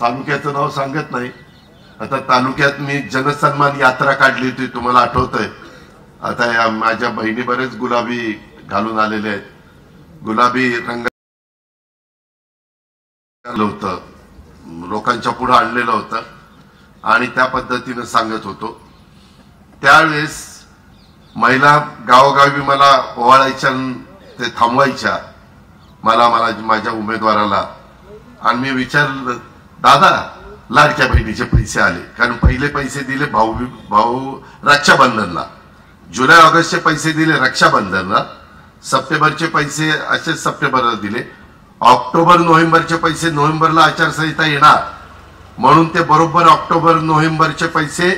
तालुक्याचं नाव सांगत नाही. आता तालुक्यात मी जनसन्मान यात्रा काढली होती, तुम्हाला आठवतंय. आता या माझ्या बहिणी बरेच गुलाबी घालून आलेले आहेत, गुलाबी रंग होतं, लोकांच्या पुढे आणलेलं होतं. आणि त्या पद्धतीने सांगत होतो। त्यावेळेस महिला गावोगावी मला ओवाळायच्या, ते थांबवायच्या मला माझ्या उमेदवाराला, आणि मी विचारलं दादा लाडक्या बहिणीचे पैसे आले, कारण पहिले पैसे दिले भाऊ रक्षाबंधनला, जुलै ऑगस्टचे पैसे दिले रक्षाबंधनला, सप्टेंबरचे पैसे असेच सप्टेंबरला दिले, ऑक्टोबर नोव्हेंबरचे पैसे नोव्हेंबरला आचारसंहिता येणार म्हणून ते बरोबर ऑक्टोबर नोव्हेंबरचे पैसे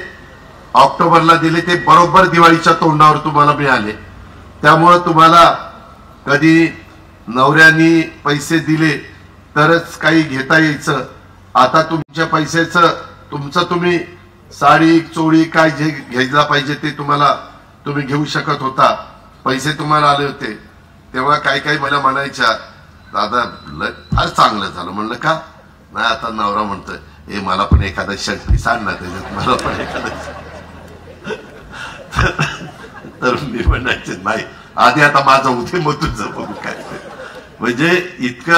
ऑक्टोबरला दिले, ते बरोबर दिवाळीच्या तोंडावर तुम्हाला मिळाले। त्यामुळे तुम्हाला कधी नवऱ्यानी पैसे दिले तरच काही घेता यायचं, आता तुमच्या पैशाचं तुमचं तुम्ही साडी चोळी काय जे घ्यायला पाहिजे ते तुम्ही घेऊ शकत होता, पैसे तुम्हाला आले होते। तेव्हा काही मला म्हणायच्या दादा फार चांगलं झालं। म्हणलं का? नाही आता नवरा म्हणतोय हे मला पण एखादा शर्ट पीस आण ना त्याच्यात, मला पण एखादा तर मी म्हणायचे नाही आधी आता माझं उदे मग तुझं बघू काय। म्हणजे इतकं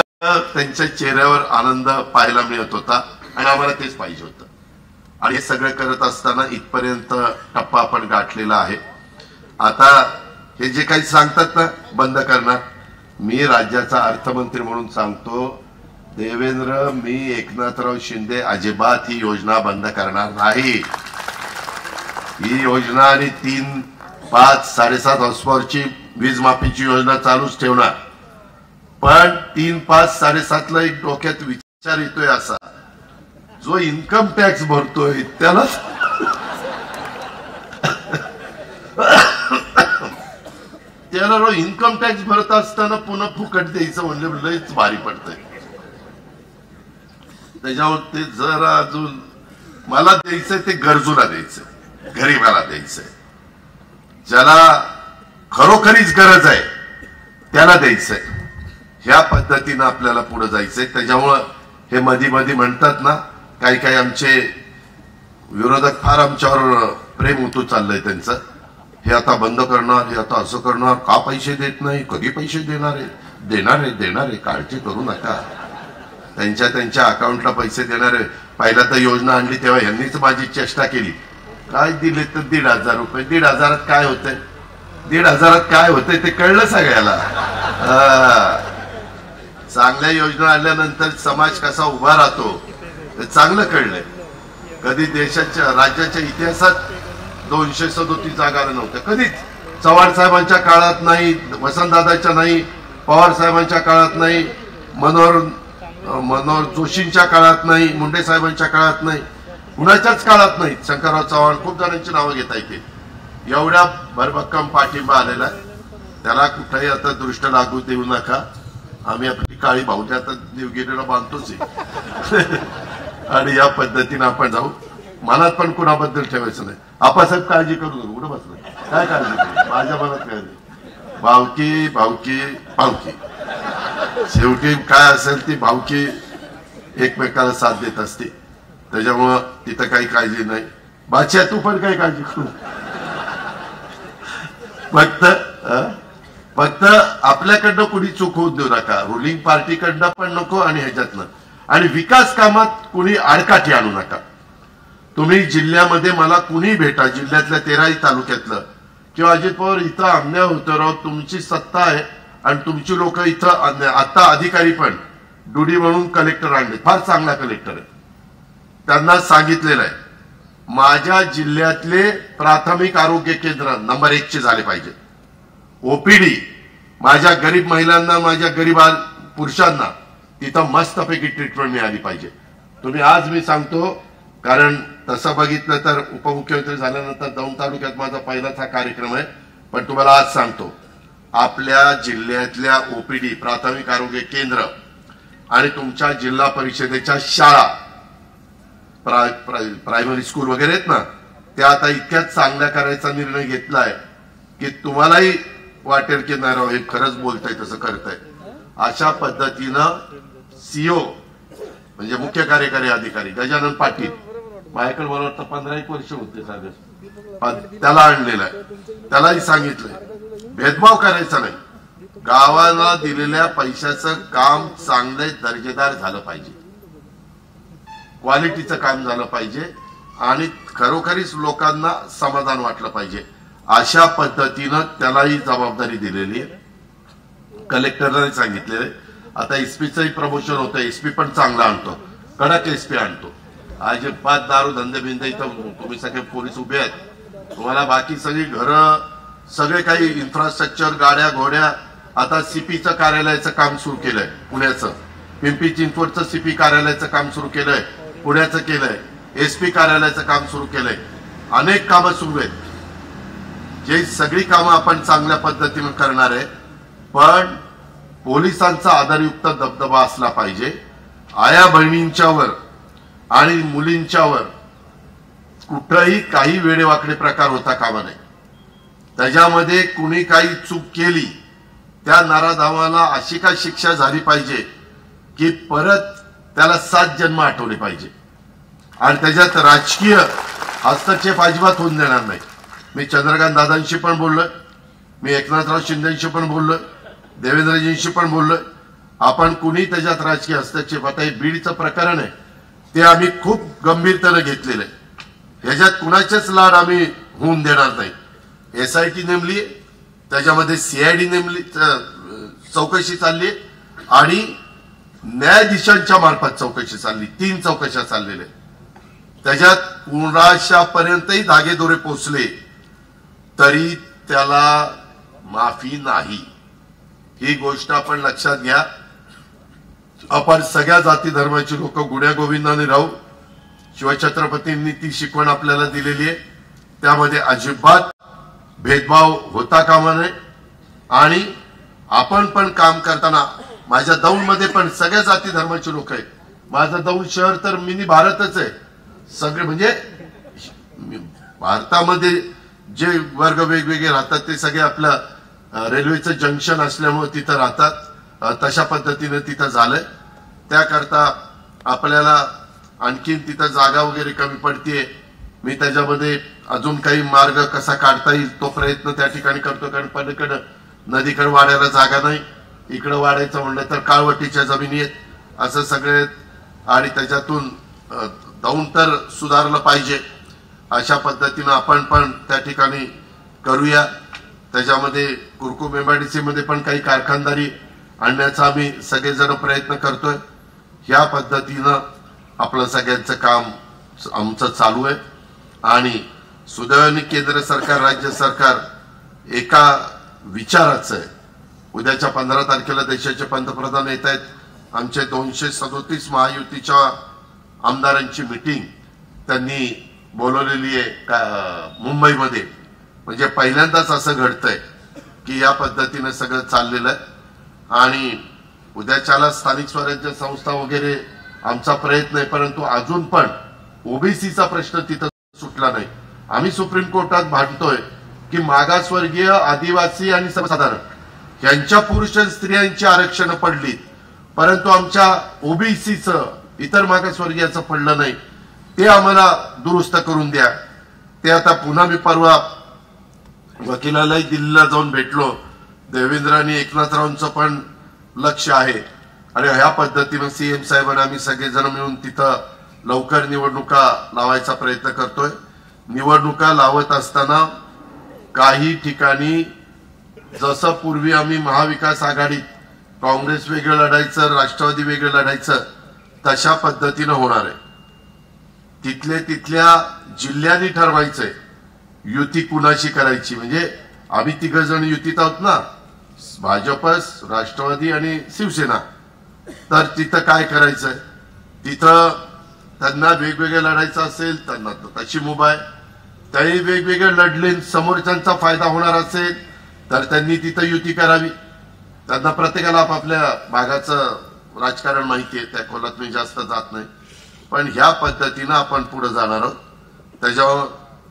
त्यांच्या चेहऱ्यावर आनंद पाहायला मिळत होता आणि आम्हाला तेच पाहिजे होतं। आणि हे सगळं करत असताना इथपर्यंत टप्पा आपण गाठलेला आहे। आता हे जे काही सांगतात ना बंद करणार, मी राज्याचा अर्थमंत्री म्हणून सांगतो देवेंद्र, मी एकनाथराव शिंदे अजिबात ही योजना बंद करणार नाही। ही योजना आणि 3, 5, 7.5 हॉर्सपॉवरची वीज माफीची योजना चालूच ठेवणार, पण 3, 5, 7.5 ला एक डोक्यात विचार येतोय असा, जो इन्कम टॅक्स भरतोय त्याला इन्कम टॅक्स भरत असताना पुन्हा फुकट द्यायचं म्हणलं लयच भारी पडतंय। त्याच्यावर ते जरा अजून मला द्यायचंय ते गरजूला द्यायचंय, गरीबाला द्यायचंय, ज्याला खरोखरीच गरज आहे त्याला द्यायचंय। ह्या पद्धतीनं आपल्याला पुढे जायचंय। त्याच्यामुळं हे मध्ये म्हणतात ना काही आमचे विरोधक फार आमच्यावर प्रेम उतू चाललंय त्यांचं, हे आता बंद करणार, हे आता असं करणार, का पैसे देत नाही, कधी पैसे देणार आहे, काळजी करू नका, त्यांच्या अकाउंटला पैसे देणार आहे। पहिला तर योजना आणली तेव्हा यांनीच माझी चेष्टा केली, काय दिले तर 1,500 रुपये, 1,500 काय होतंय, 1,500 काय होतंय ते कळलं सगळ्याला। चांगल्या योजना आल्यानंतर समाज कसा उभा राहतो हे चांगलं कळलंय। कधी देशाच्या राज्याच्या इतिहासात 237 जागा नव्हत्या कधीच, चव्हाण साहेबांच्या काळात नाही, वसंतदादाच्या नाही, पवार साहेबांच्या काळात नाही, मनोहर जोशींच्या काळात नाही, मुंडे साहेबांच्या काळात नाही, कुणाच्याच काळात नाही। शंकरराव चव्हाण खूप जणांची नावं घेता येते, एवढ्या भरभक्कम पाठिंबा आलेला, त्याला कुठेही आता दृष्ट लागू देऊ नका। आम्ही आपली काळी भाऊजी आता देवगिरीला बांधतोच आणि या पद्धतीने आपण जाऊ, मनात पण कुणाबद्दल ठेवायचं नाही। आपासाहेब काळजी करू नका, कुठं बसलं काय काळजी करू, माझ्या मनात काय नाही, भावकी भावकी भावकी, शेवटी काय असेल ती भावकी एकमेकाला साथ देत असते, त्याच्यामुळं तिथं काही काळजी नाही। बादशाह तू पण काही काळजी करू, फक्त आपल्याकडनं कुणी चूक होऊ देऊ नका, रुलिंग पार्टीकडनं पण नको आणि ह्याच्यातनं, आणि विकास कामात कुणी आडकाठी आणू नका। तुम्ही जिल्ह्यामध्ये मला कुणी भेटा, जिल्ह्यातल्या 13 तालुक्यातलं, किंवा अजित पवार इथं अन्याय होतो राव, तुमची सत्ता आहे आणि तुमची लोक इथं आता अधिकारी पण डुडी म्हणून कलेक्टर आणले, फार चांगला कलेक्टर आहे, त्यांना सांगितलेलं आहे माझ्या जिल्ह्यातले प्राथमिक आरोग्य केंद्र नंबर 1 चे झाले पाहिजे, ओपीडी माझ्या गरीब महिलांना, माझ्या गरीब पुरुषांना तिथं मस्तपैकी ट्रीटमेंट मिळाली पाहिजे। तुम्ही आज मी सांगतो, कारण तसं बघितलं तर उपमुख्यमंत्री झाल्यानंतर दौंड तालुक्यात माझा पहिलाच हा कार्यक्रम आहे, पण तुम्हाला आज सांगतो आपल्या जिल्ह्यातल्या ओपीडी प्राथमिक आरोग्य केंद्र आणि तुमच्या जिल्हा परिषदेच्या शाळा प्रायमरी स्कूल वगैरे आहेत ना, त्या आता इतक्याच चांगल्या करायचा निर्णय घेतलाय की तुम्हालाही वाटेल की नाही राव हे खरंच बोलताय तसं करताय। अशा पद्धतीनं सीओ म्हणजे मुख्य कार्यकारी अधिकारी गजानन पाटील माझ्याकडे मला वाटतं 15-1 वर्ष होते साहेब, त्याला आणलेलं आहे, त्यालाही सांगितलंय भेदभाव करायचा नाही, गावाला दिलेल्या पैशाचं काम चांगले दर्जेदार झालं पाहिजे, क्वालिटीचं काम झालं पाहिजे, आणि खरोखरीच लोकांना समाधान वाटलं पाहिजे अशा पद्धतीनं त्यालाही जबाबदारी दिलेली आहे. कलेक्टरने सांगितलेलं आहे. आता एसपीचंही प्रमोशन होतं. एसपी पण चांगला आणतो, कडक एसपी आणतो. अजिबात दारू धंदे बिंदे इथं तुम्ही सगळे पोलीस उभे आहेत. तुम्हाला बाकी सगळी घरं सगळे काही इन्फ्रास्ट्रक्चर गाड्या घोड्या. आता सीपीचं कार्यालयाचं काम सुरू केलंय पुण्याचं. पिंपरी चिंचवडचं सीपी कार्यालयाचं काम सुरू केलंय, पुण्याचं केलंय. एसपी कार्यालयाचं काम सुरू केलंय. अनेक कामं सुरू आहेत. जे सगळी कामं आपण चांगल्या पद्धतीने करणार आहे. पण पोलिसांचा आदरयुक्त दबदबा असला पाहिजे. आया बहिणींच्यावर आणि मुलींच्यावर कुठेही काही वेडेवाकडे प्रकार होता कामा नये. त्याच्यामध्ये कुणी काही चूक केली त्या नराधावाला अशी काय शिक्षा झाली पाहिजे की परत त्याला 7 जन्म आठवले पाहिजे. आणि त्याच्यात राजकीय हस्तक्षेप अजिबात होऊन देणार नाही. मी चंद्रकांत दादांशी पण बोललोय, मी एकनाथराव शिंदेशी पण बोललोय, देवेंद्रजींशी पण बोललोय. आपण कुणी त्याच्यात राजकीय हस्तक्षेप, आता हे बीडचं प्रकरण आहे ते आम्ही खूप गंभीरतेने घेतलेलं आहे. ह्याच्यात कुणाचेच लाड आम्ही होऊन देणार नाही. SIT नेमली, त्याच्यामध्ये CID नेमली, चौकशी चालली आणि न्यायाधीशांच्या मार्फत चौकशी चालली. 3 चौकशा चाललेल्या. त्याच्यात कुणाशापर्यंतही धागेदोरे पोचले तरी त्याला माफी नाही. ही गोष्ट आपण लक्षात घ्या. आपण सगळ्या जाती धर्माची लोक गुण्या गोविंदाने राहू. शिवछत्रपतींनी ती शिकवण आपल्याला दिलेली आहे. त्यामध्ये अजिबात भेदभाव होता कामा नये. आणि आपण पण काम करताना माझ्या दौंडमध्ये पण सगळ्या जाती धर्माचे लोक आहेत. माझं दौंड शहर तर मिनी भारतच आहे. सगळे म्हणजे भारतामध्ये जे वर्ग वेगवेगळे राहतात ते सगळे आपलं रेल्वेचं जंक्शन असल्यामुळे तिथं राहतात. तशा पद्धतीने तिथं झालंय. त्याकरता आपल्याला आणखीन तिथं जागा वगैरे कमी पडतीये. मी त्याच्यामध्ये अजून काही मार्ग कसा काढता येईल तो प्रयत्न त्या ठिकाणी करतो. कारण पलीकडे नदीकडे वाढायला जागा नाही, इकडे वाढायचं म्हणलं तर काळवटीच्या जमिनी आहेत असं सगळे. आणि त्याच्यातून दौंड तर सुधारलं पाहिजे. अशा पद्धतीनं आपण पण त्या ठिकाणी करूया. त्याच्यामध्ये कुरकुम MIDC मध्ये पण काही कारखानदारी आणण्याचा आम्ही सगळेजण प्रयत्न करतोय. ह्या पद्धतीनं आपलं सगळ्यांचं काम आमचं चालू आहे. आणि सुदैवाने केंद्र सरकार राज्य सरकार एका विचाराचं आहे. उद्याच्या 15 तारखेला देशाचे पंतप्रधान येत आहेत. आमचे 237 महायुतीच्या आमदारांची मीटिंग त्यांनी बोलवलेली आहे मुंबईमध्ये. म्हणजे पहिल्यांदाच असं घडतंय की या पद्धतीने सगळं चाललेलं आहे. आणि उद्याच्याला स्थानिक स्वराज्य संस्था वगैरे आमचा प्रयत्न आहे. परंतु अजून पण ओबीसीचा प्रश्न तिथं सुटला नाही. आम्ही सुप्रीम कोर्टात भांडतोय की मागासवर्गीय, आदिवासी आणि सर्वसाधारण यांच्या पुरुष आणि स्त्रियांची आरक्षण पडलीत, परंतु आमच्या ओबीसीचं, इतर मागासवर्गीयाचं पडलं नाही. ते आम्हाला दुरुस्त करून द्या. ते आता पुन्हा मी परवा वकिलालाही दिल्लीला जाऊन भेटलो. देवेंद्र आणि एकनाथरावांचं पण लक्ष आहे. आणि ह्या पद्धतीनं CM साहेबांना आम्ही सगळेजण मिळून तिथं लवकर निवडणुका लावायचा प्रयत्न करतोय. निवडणुका लावत असताना काही ठिकाणी जसं पूर्वी आम्ही महाविकास आघाडीत काँग्रेस वेगळं लढायचं, राष्ट्रवादी वेगळं लढायचं, तशा पद्धतीनं होणार आहे. तिथल्या जिल्ह्यांनी ठरवायचंय युती कुणाशी करायची. म्हणजे आम्ही 3 जण युतीत आहोत ना, भाजप, राष्ट्रवादी आणि शिवसेना. तर तिथं काय करायचंय, तिथं त्यांना वेगवेगळे लढायचं असेल त्यांना तशी मुभा आहे. त्याही वेगवेगळे लढले, समोरच्यांचा फायदा होणार असेल तर त्यांनी तिथं युती करावी. त्यांना प्रत्येकाला आपापल्या भागाचं राजकारण माहिती आहे, त्या खोलात मी जास्त जात नाही. पण ह्या पद्धतीनं आपण पुढे जाणार आहोत. त्याच्यावर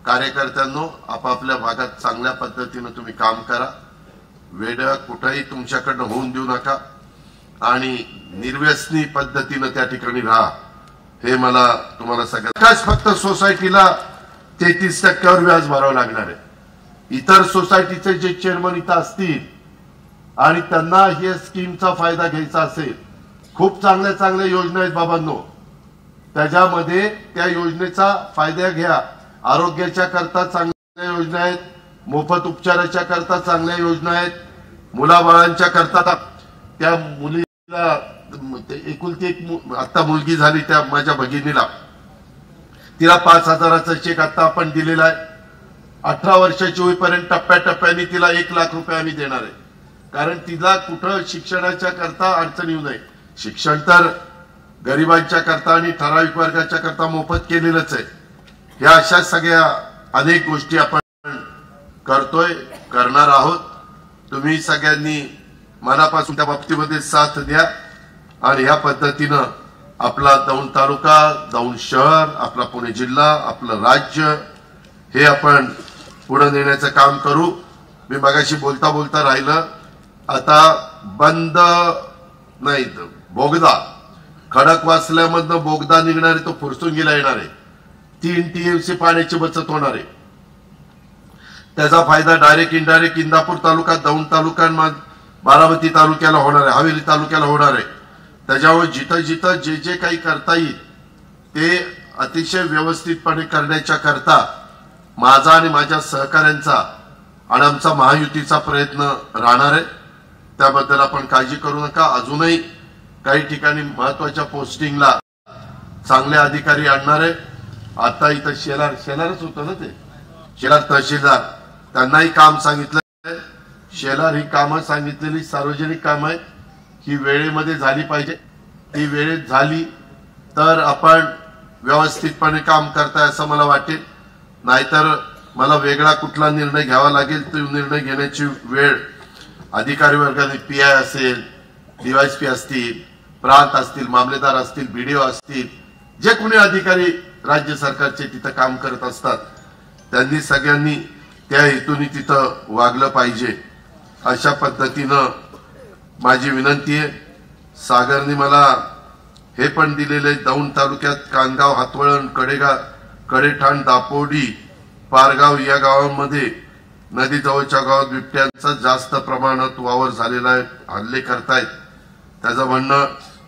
कार्यकर्त्यांनो आपापल्या भागात चांगल्या पद्धतीनं तुम्ही काम करा. वेळ कुठेही तुमच्याकडनं होऊन देऊ नका आणि निर्व्यसनी पद्धतीनं त्या ठिकाणी राहा. हे मला तुम्हाला सगळ्यांना फक्त सोसायटीला 33% व्याज भरावं लागणार आहे. इतर सोसायटीचे जे चेअरमन इथं असतील आणि त्यांना या स्कीमचा फायदा घ्यायचा असेल, खूप चांगल्या चांगल्या योजना आहेत बाबांनो. त्याच्यामध्ये त्या योजनेचा फायदा घ्या। आरोग्याच्या करता चांगल्या योजना आहेत, मोफत उपचाराच्या करता चांगल्या योजना आहेत, मुलाबाळांच्या करता त्या मुलीला एकुलती एक आता मुलगी झाली त्या माझ्या भगिनीला, तिला 5,000चा चेक आता आपण दिलेला आहे। 18 वर्षाची होईपर्यंत टप्प्याटप्प्याने तिला 1 लाख रुपये आम्ही देणार आहे, कारण तिला कुठं शिक्षणाच्या करता अडचण येऊ नये। शिक्षण तर गरिबांच्या करता आणि ठराविक वर्गाच्या करता मोफत केलेलंच आहे। या अशा सगळ्या अनेक गोष्टी आपण करतोय, करणार आहोत। तुम्ही सगळ्यांनी मनापासून त्या बाबतीमध्ये साथ द्या आणि या पद्धतीनं आपला दौंड तालुका, दौंड शहर, आपला पुणे जिल्हा, आपलं राज्य हे आपण पुढे नेण्याचं काम करू। मी मगाशी बोलता बोलता राहिलं, आता बंद नाही बोगदा खडकवासल्यामधनं बोगदा निघणार आहे, तो फुरसुंगीला येणार आहे। 3 TMC पाण्याची बचत होणार आहे। त्याचा फायदा डायरेक्ट इनडायरेक्ट इंदापूर तालुका, दौंड तालुका, बारामती तालुक्याला होणार आहे, हवेली तालुक्याला होणार आहे। त्याच्यावर जिथं जिथं जे जे काही करता येईल ते अतिशय व्यवस्थितपणे करण्याच्या करता माझा आणि माझ्या सहकाऱ्यांचा आणि आमचा महायुतीचा प्रयत्न राहणार आहे। त्याबद्दल आपण काळजी करू नका। अजूनही काही ठिकाणी महत्वाच्या पोस्टिंगला चांगले अधिकारी आणणार आहे। आता इथं शेलारच होतं ना, ते शेलार तहसीलदार, त्यांनाही काम सांगितलं। शेलार ही कामं सांगितलेली सार्वजनिक काम आहे, ही वेळेमध्ये झाली पाहिजे। ती वेळेत झाली तर आपण व्यवस्थितपणे काम करताय असं मला वाटेल, नाहीतर मला वेगळा कुठला निर्णय घ्यावा लागेल। तो निर्णय घेण्याची वेळ अधिकारी वर्गाने PI असेल, DYSP असतील, प्रांत असतील, मामलेदार असतील, BDO असतील, जे कोणी अधिकारी राज्य सरकारचे तिथं काम करत असतात, त्यांनी सगळ्यांनी त्या हेतूने तिथं वागलं पाहिजे। अशा पद्धतीनं माझी विनंती आहे। सागरने मला हे पण दिलेले, दौंड तालुक्यात कानगाव, हातवळण, कडेठाण, दापोडी, पारगाव या गावांमध्ये नदीजवळच्या गावात बिबट्यांचा जास्त प्रमाणात वावर झालेला आहे, हल्ले करतायत। त्याचं म्हणणं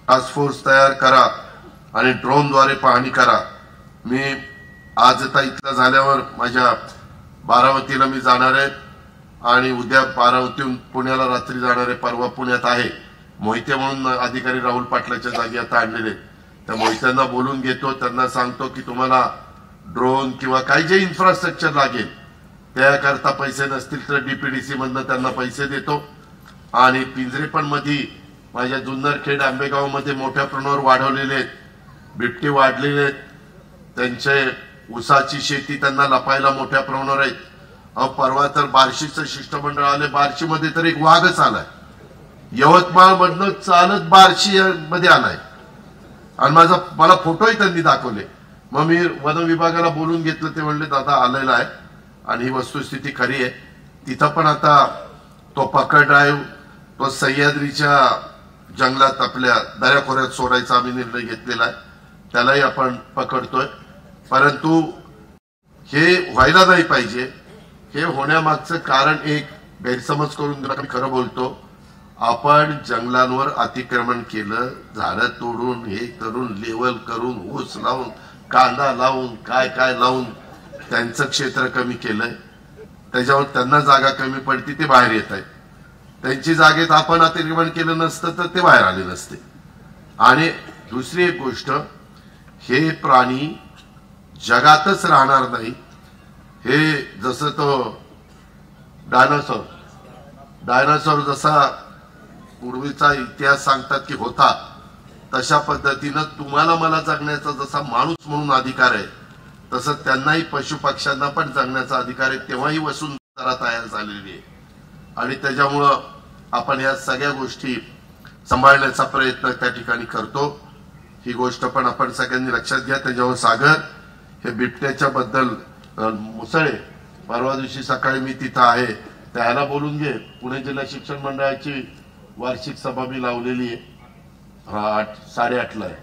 टास्क फोर्स तयार करा आणि ड्रोनद्वारे पाहणी करा। मी आज आता इथलं झाल्यावर माझ्या बारामतीला मी जाणार आहे आणि उद्या बारामतीहून पुण्याला रात्री जाणार आहे। परवा पुण्यात आहे मोहिते म्हणून अधिकारी राहुल पाटलाच्या जागी आता आणलेले, त्या मोहित्यांना बोलून घेतो, त्यांना सांगतो की तुम्हाला ड्रोन किंवा काही जे इन्फ्रास्ट्रक्चर लागेल त्याकरता पैसे नसतील तर DPDC मधनं त्यांना पैसे देतो। आणि पिंजरे पण मध्ये माझ्या जुन्नरखेड, आंबेगाव मध्ये मोठ्या प्रमाणावर वाढवलेले आहेत, बिबटे वाढलेले आहेत, त्यांचे ऊसाची शेती त्यांना लपायला मोठ्या प्रमाणावर आहेत। परवा तर बार्शीचं शिष्टमंडळ आले, बार्शी मध्ये तर एक वाघच आलाय, यवतमाळ मधनं चालत बार्शी मध्ये आलाय आणि मला फोटोही त्यांनी दाखवले। मग मी वन विभागाला बोलून घेतलं, ते म्हणले दादा आलेला आहे आणि ही वस्तुस्थिती खरी आहे। तिथं पण आता तो पकड ड्राईव्ह, तो सह्याद्रीच्या जंगलात आपल्या दऱ्याखोऱ्यात सोडायचा आम्ही निर्णय घेतलेला आहे, त्यालाही आपण पकडतोय। परंतु हे व्हायला नाही पाहिजे। हे होण्यामागचं कारण एक गैरसमज करून मी खरं बोलतो, आपण जंगलांवर अतिक्रमण केलं, झाडं तोडून हे करून लेवल करून ऊस लावून कांदा लावून काय काय लावून त्यांचं क्षेत्र कमी केलंय, त्याच्यावर त्यांना जागा कमी पडती, ते बाहेर येत आहेत। त्यांची जागेत आपण अतिक्रमण केलं नसतं तर ते बाहेर आले नसते। आणि दुसरी एक गोष्ट, हे प्राणी जगातच राहणार नाही। हे जसं तो डायनासोर जसा पूर्वीचा इतिहास सांगतात की होता, तशा पद्धतीनं तुम्हाला मला जगण्याचा जसा माणूस म्हणून अधिकार आहे, तसं त्यांनाही पशु पक्ष्यांना पण जगण्याचा अधिकार आहे। तेव्हाही वसुंधरा तयार झालेली आहे आणि त्याच्यामुळं आपण या सगळ्या गोष्टी सांभाळण्याचा प्रयत्न त्या ठिकाणी करतो। ही गोष्ट पण आपण सगळ्यांनी लक्षात घ्या। त्याच्यावर सागर हे बिबट्याच्या बद्दल मुसळे, परवा दिवशी सकाळी मी तिथं आहे, त्याला बोलून घे। पुणे जिल्हा शिक्षण मंडळाची वार्षिक सभा मी लावलेली आहे, 8:30ला आहे,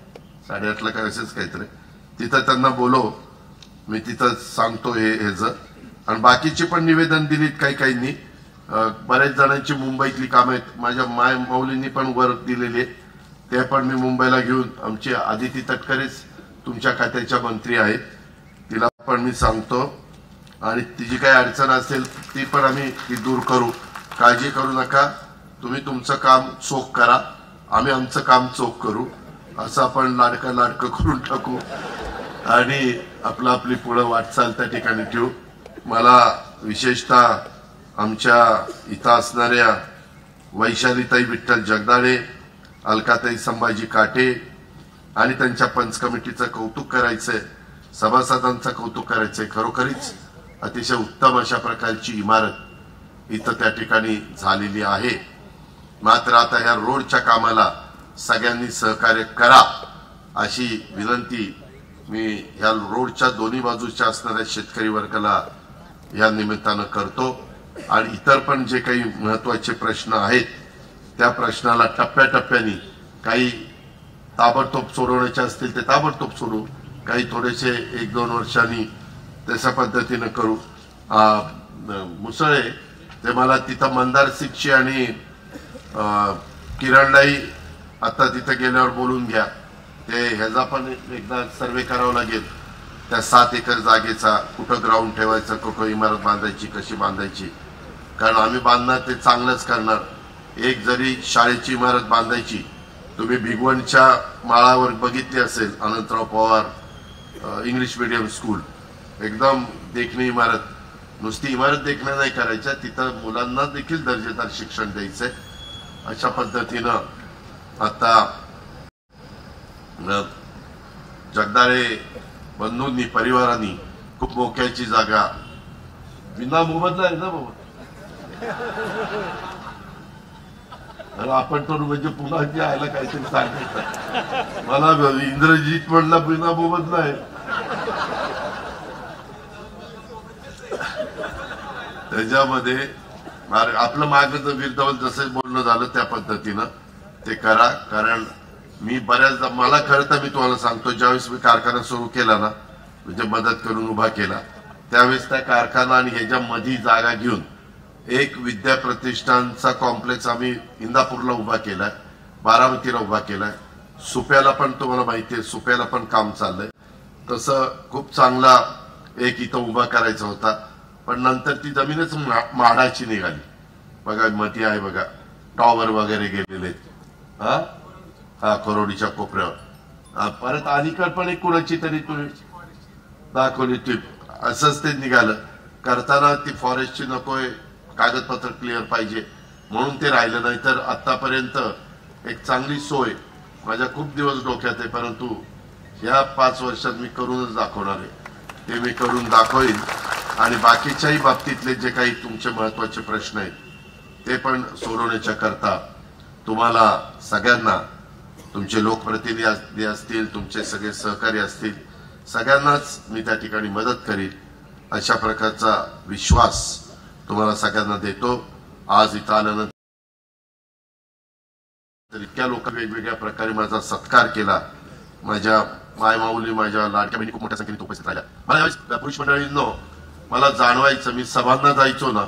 8:30ला काय असेच काहीतरी, तिथं त्यांना बोलव, मी तिथं सांगतो हेच। आणि बाकीची पण निवेदन दिलीत काही काहींनी, बऱ्याच जणांची मुंबईतली कामं आहेत, माझ्या माऊलींनी पण वर दिलेली आहेत, ते पण मी मुंबईला घेऊन, आमची आदिती तटकरेच तुमच्या खात्याच्या मंत्री आहेत, तिला पण मी सांगतो आणि तिची काही अडचण असेल ती पण आम्ही ती दूर करू. काळजी करू नका, तुम्ही तुमचं काम चोख करा, आम्ही आमचं काम चोख करू, असं आपण लाडकं करून टाकू आणि आपली पुढे वाटचाल त्या ठिकाणी ठेवू. मला विशेषतः आमच्या इथं असणाऱ्या वैशालीताई विठ्ठल जगदाळे, अलकाताई संभाजी काटे आणि त्यांच्या पंच कमिटीचं कौतुक करायचंय, सभासदांचं कौतुक करायचंय. खरोखरीच अतिशय उत्तम अशा प्रकारची इमारत इथं त्या ठिकाणी झालेली आहे. मात्र आता ह्या रोडच्या कामाला सगळ्यांनी सहकार्य करा अशी विनंती मी ह्या रोडच्या दोन्ही बाजूच्या असणाऱ्या शेतकरी वर्गाला या निमित्तानं करतो. आणि इतर पण जे काही महत्वाचे प्रश्न आहेत त्या प्रश्नाला टप्प्याटप्प्याने, काही ताबडतोब सोडवण्याचे असतील ते ताबडतोब सोडू, काही थोडेसे 1-2 वर्षांनी तशा पद्धतीनं करू. मुसळे ते मला तिथं मंदार सिंगची आणि किरणलाई आता तिथे गेल्यावर बोलून घ्या, ते ह्याचा पण एकदा सर्वे करावा लागेल. त्या 7 एकर जागेचा कुठं ग्राउंड ठेवायचं, कुठं इमारत बांधायची, कशी बांधायची, कारण आम्ही बांधणार ते चांगलंच करणार. एक जरी शाळेची इमारत बांधायची, तुम्ही भिगवणच्या माळावर बघितली असेल, Anantrao Pawar English medium school, एकदम देखणी इमारत, नुसती इमारत देखण्या नाही करायच्या, तिथं मुलांना देखील दर्जेदार शिक्षण द्यायचंय. अशा पद्धतीनं आता जगदाळे बंधूंनी, परिवारांनी खूप मोक्याची जागा विना मोबदला आहे ना बाबा. आपण तर म्हणजे पुन्हा जे आयला काहीतरी सांगायचं, मला इंद्रजीत म्हणला बिना मोबदला आहे. त्याच्यामध्ये आपलं मागचं विरुद्धावर जसं बोलणं झालं त्या पद्धतीनं ते करा. कारण मी बऱ्याचदा, मला खरं तर मी तुम्हाला सांगतो, ज्यावेळेस मी कारखाना सुरू केला ना, म्हणजे मदत करून उभा केला, त्यावेळेस त्या कारखाना आणि ह्याच्या मध्ये जागा घेऊन एक विद्या प्रतिष्ठानचा कॉम्प्लेक्स आम्ही इंदापूरला उभा केलाय, बारामतीला उभा केलाय, सुप्याला पण तुम्हाला माहिती आहे, सुप्याला पण काम चाललंय. तसं खूप चांगला एक इथं उभा करायचा होता, पण नंतर ती जमीनच म्हाडाची निघाली. बघा मध्ये आहे बघा, टॉवर वगैरे गेलेले, हा करोडीच्या कोपऱ्यावर. परत अलीकड पण एक कुणाची तरी तुम्ही दाखवली टिप, असंच ते निघालं. करताना ती फॉरेस्टची नकोय, कागदपत्र क्लिअर पाहिजे म्हणून ते राहिलं. नाही तर आतापर्यंत एक चांगली सोय माझ्या खूप दिवस डोक्यात आहे, परंतु या 5 वर्षात मी करूनच दाखवणार आहे. ते मी करून दाखवेन आणि बाकीच्याही बाबतीतले जे काही तुमचे महत्वाचे प्रश्न आहेत ते पण सोडवण्याच्या करता तुम्हाला सगळ्यांना, तुमचे लोकप्रतिनिधी असतील, तुमचे सगळे सहकारी असतील, सगळ्यांनाच मी त्या ठिकाणी मदत करीन अशा प्रकारचा विश्वास तुम्हाला सगळ्यांना देतो. आज इथं आल्यानंतर इतक्या लोक वेगवेगळ्या प्रकारे माझा सत्कार केला. माझ्या मायमाऊली, माझ्या लाडक्या बहिणी खूप मोठ्या संख्येने उपस्थित राहिल्या. मला पुरुष मंडळींनो, मला जाणवायचं, मी सभांना जायचो ना,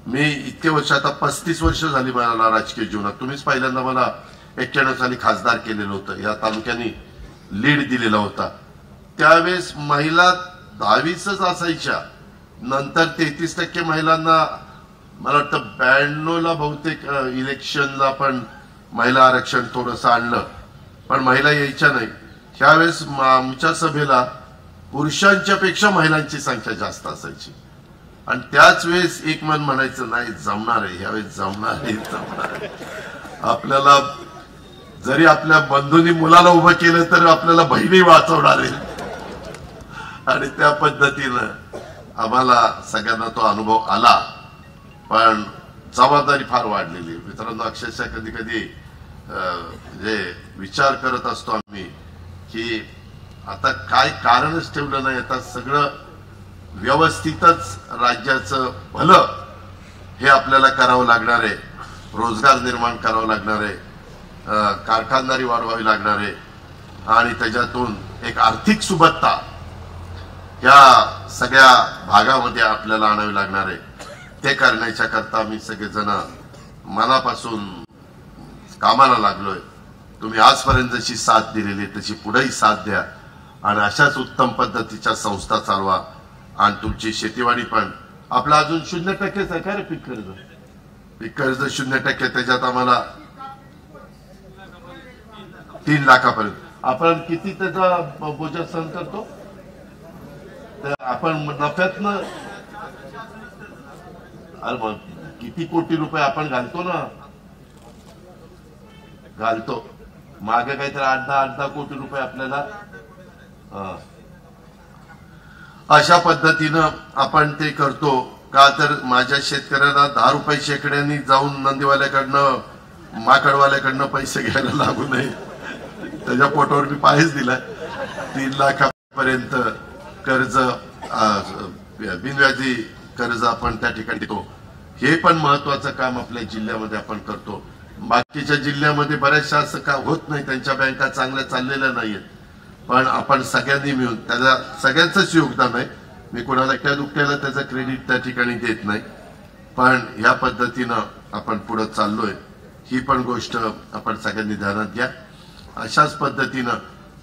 मी इतके वर्ष, आता 35 वर्ष झाली मला राजकीय जीवनात. तुम्हीच पहिल्यांदा मला 91 साली खासदार केलेलं होतं, या तालुक्याने लीड दिलेला होता. त्यावेळेस महिला 10वीच असायच्या, नंतर 33% महिलांना, मला वाटतं 92ला बहुतेक इलेक्शनला पण महिला आरक्षण थोडंसं आणलं, पण महिला यायच्या नाही. ह्यावेळेस आमच्या सभेला पुरुषांच्या पेक्षा महिलांची संख्या जास्त असायची. आणि त्याच वेळेस एक मन म्हणायचं, नाही जमणार आहे, ह्यावेळेस जमणार आहे. आपल्याला जरी आपल्या बंधूंनी मुलाला उभं केलं तर आपल्याला बहिणी वाचवणार आहे. आणि त्या पद्धतीनं आम्हाला सगळ्यांना तो अनुभव आला. पण जबाबदारी फार वाढलेली मित्रांनो. अक्षरशः कधी कधी जे विचार करत असतो आम्ही की आता काय कारणच ठेवलं नाही, आता सगळं व्यवस्थितच राज्याचं भलं हे आपल्याला करावं लागणार आहे, रोजगार निर्माण करावं लागणार आहे, कारखानदारी वाढवावी लागणार आहे आणि त्याच्यातून एक आर्थिक सुबत्ता या सगळ्या भागामध्ये आपल्याला आणावी लागणार आहे. ते करण्याच्या करता मी सगळेजण मनापासून कामाला लागलोय. तुम्ही आजपर्यंत जशी साथ दिलेली तशी पुढेही साथ द्या आणि अशाच उत्तम पद्धतीच्या संस्था चालवा आणि तुमची शेतीवाडी पण आपला अजून 0% आहे का रे पीक कर्ज? पीक कर्ज 0%, त्याच्यात आम्हाला 3 लाखापर्यंत आपण किती त्याचा बोजा सहन करतो? तर आपण नफ्यातनं अरे मग किती कोटी रुपये आपण घालतो ना, घालतो मागे काहीतरी 8-10 कोटी रुपये आपल्याला अशा पद्धतीनं आपण ते करतो का? तर माझ्या शेतकऱ्याला 10 रुपये शेकड्यांनी जाऊन नंदीवाल्याकडनं माकडवाल्याकडनं पैसे घ्यायला लागू नये, त्याच्या पोटावर मी पायच दिलाय. 3 लाखापर्यंत कर्ज बिनव्याजी कर्ज आपण त्या ठिकाणी देतो. हे पण महत्वाचं काम आपल्या जिल्ह्यामध्ये आपण करतो. बाकीच्या जिल्ह्यामध्ये बऱ्याचशा असं का होत नाही, त्यांच्या बँका चांगल्या चाललेल्या नाहीयेत, पण आपण सगळ्यांनी मिळून त्याला सगळ्यांचंच योगदान आहे. मी कोणाला एकट्या दुकट्याला त्याचं क्रेडिट त्या ठिकाणी देत नाही, पण या पद्धतीनं आपण पुढे चाललोय ही पण गोष्ट आपण सगळ्यांनी ध्यानात घ्या. अशाच पद्धतीनं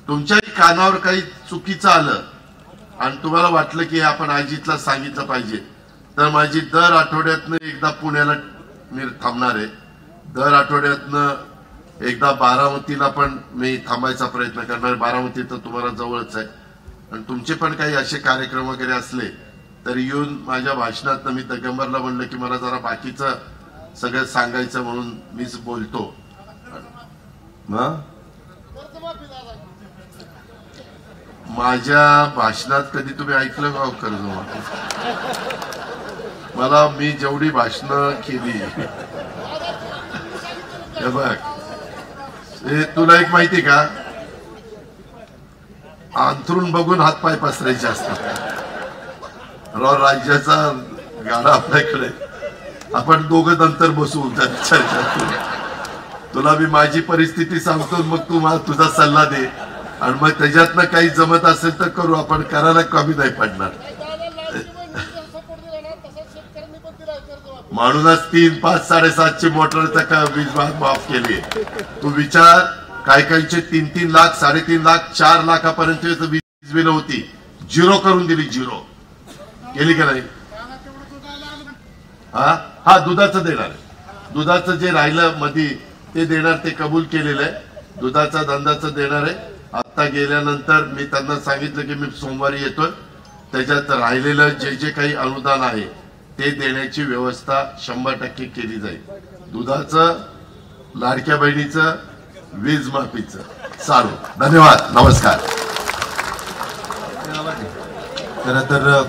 तुमच्याही कानावर काही चुकीचं आलं आणि तुम्हाला वाटलं की आपण आजीतला सांगितलं पाहिजे, तर माझी दर आठवड्यातनं एकदा पुण्याला मी थांबणार आहे. दर आठवड्यातनं एकदा बारामतीला पण मी थांबायचा प्रयत्न करणार. बारामती तर तुम्हाला जवळच आहे, आणि तुमचे पण काही असे कार्यक्रम वगैरे असले तर येऊन माझ्या भाषणात मी दिगंबरला म्हणलं की मला जरा बाकीचं सगळं सांगायचं म्हणून मीच बोलतो. माझ्या भाषणात कधी तुम्ही ऐकलं का कर्जमाफी? मला मी जेवढी भाषणं केली, हे बघ तुला एक माहिती का, अंथरून बघून हातपाय पसरायचे असतात. राज्याचा गाडा आपल्याकडे, आपण दोघं नंतर बसू चर्चा करू. तुला मी माझी परिस्थिती सांगतो, मग तू मला तुझा सल्ला दे, आणि मग त्याच्यातनं काही जमत असेल तर करू. आपण करायला कमी नाही पडणार. म्हणूनच 3, 5, 7.5ची मोटरचा वीज माफ केली. तू विचार, काही काहींचे 3-3 लाख, 3.5 लाख, 4 लाखापर्यंत वीज बिल होती, 0 करून दिली. 0 केली का नाही? हा दुधाचं देणार, दुधाचं जे राहिलं मध्ये ते देणार, ते कबूल केलेलं आहे. दुधाचा धंदाचं देणार आहे. आता गेल्यानंतर मी त्यांना सांगितलं की मी सोमवारी येतोय, त्याच्यात राहिलेलं जे जे काही अनुदान आहे ते देण्याची व्यवस्था 100% केली जाईल. दुधाचं, लाडक्या बहिणीचं, वीज माफीचं चालू. धन्यवाद, नमस्कार. खरं तर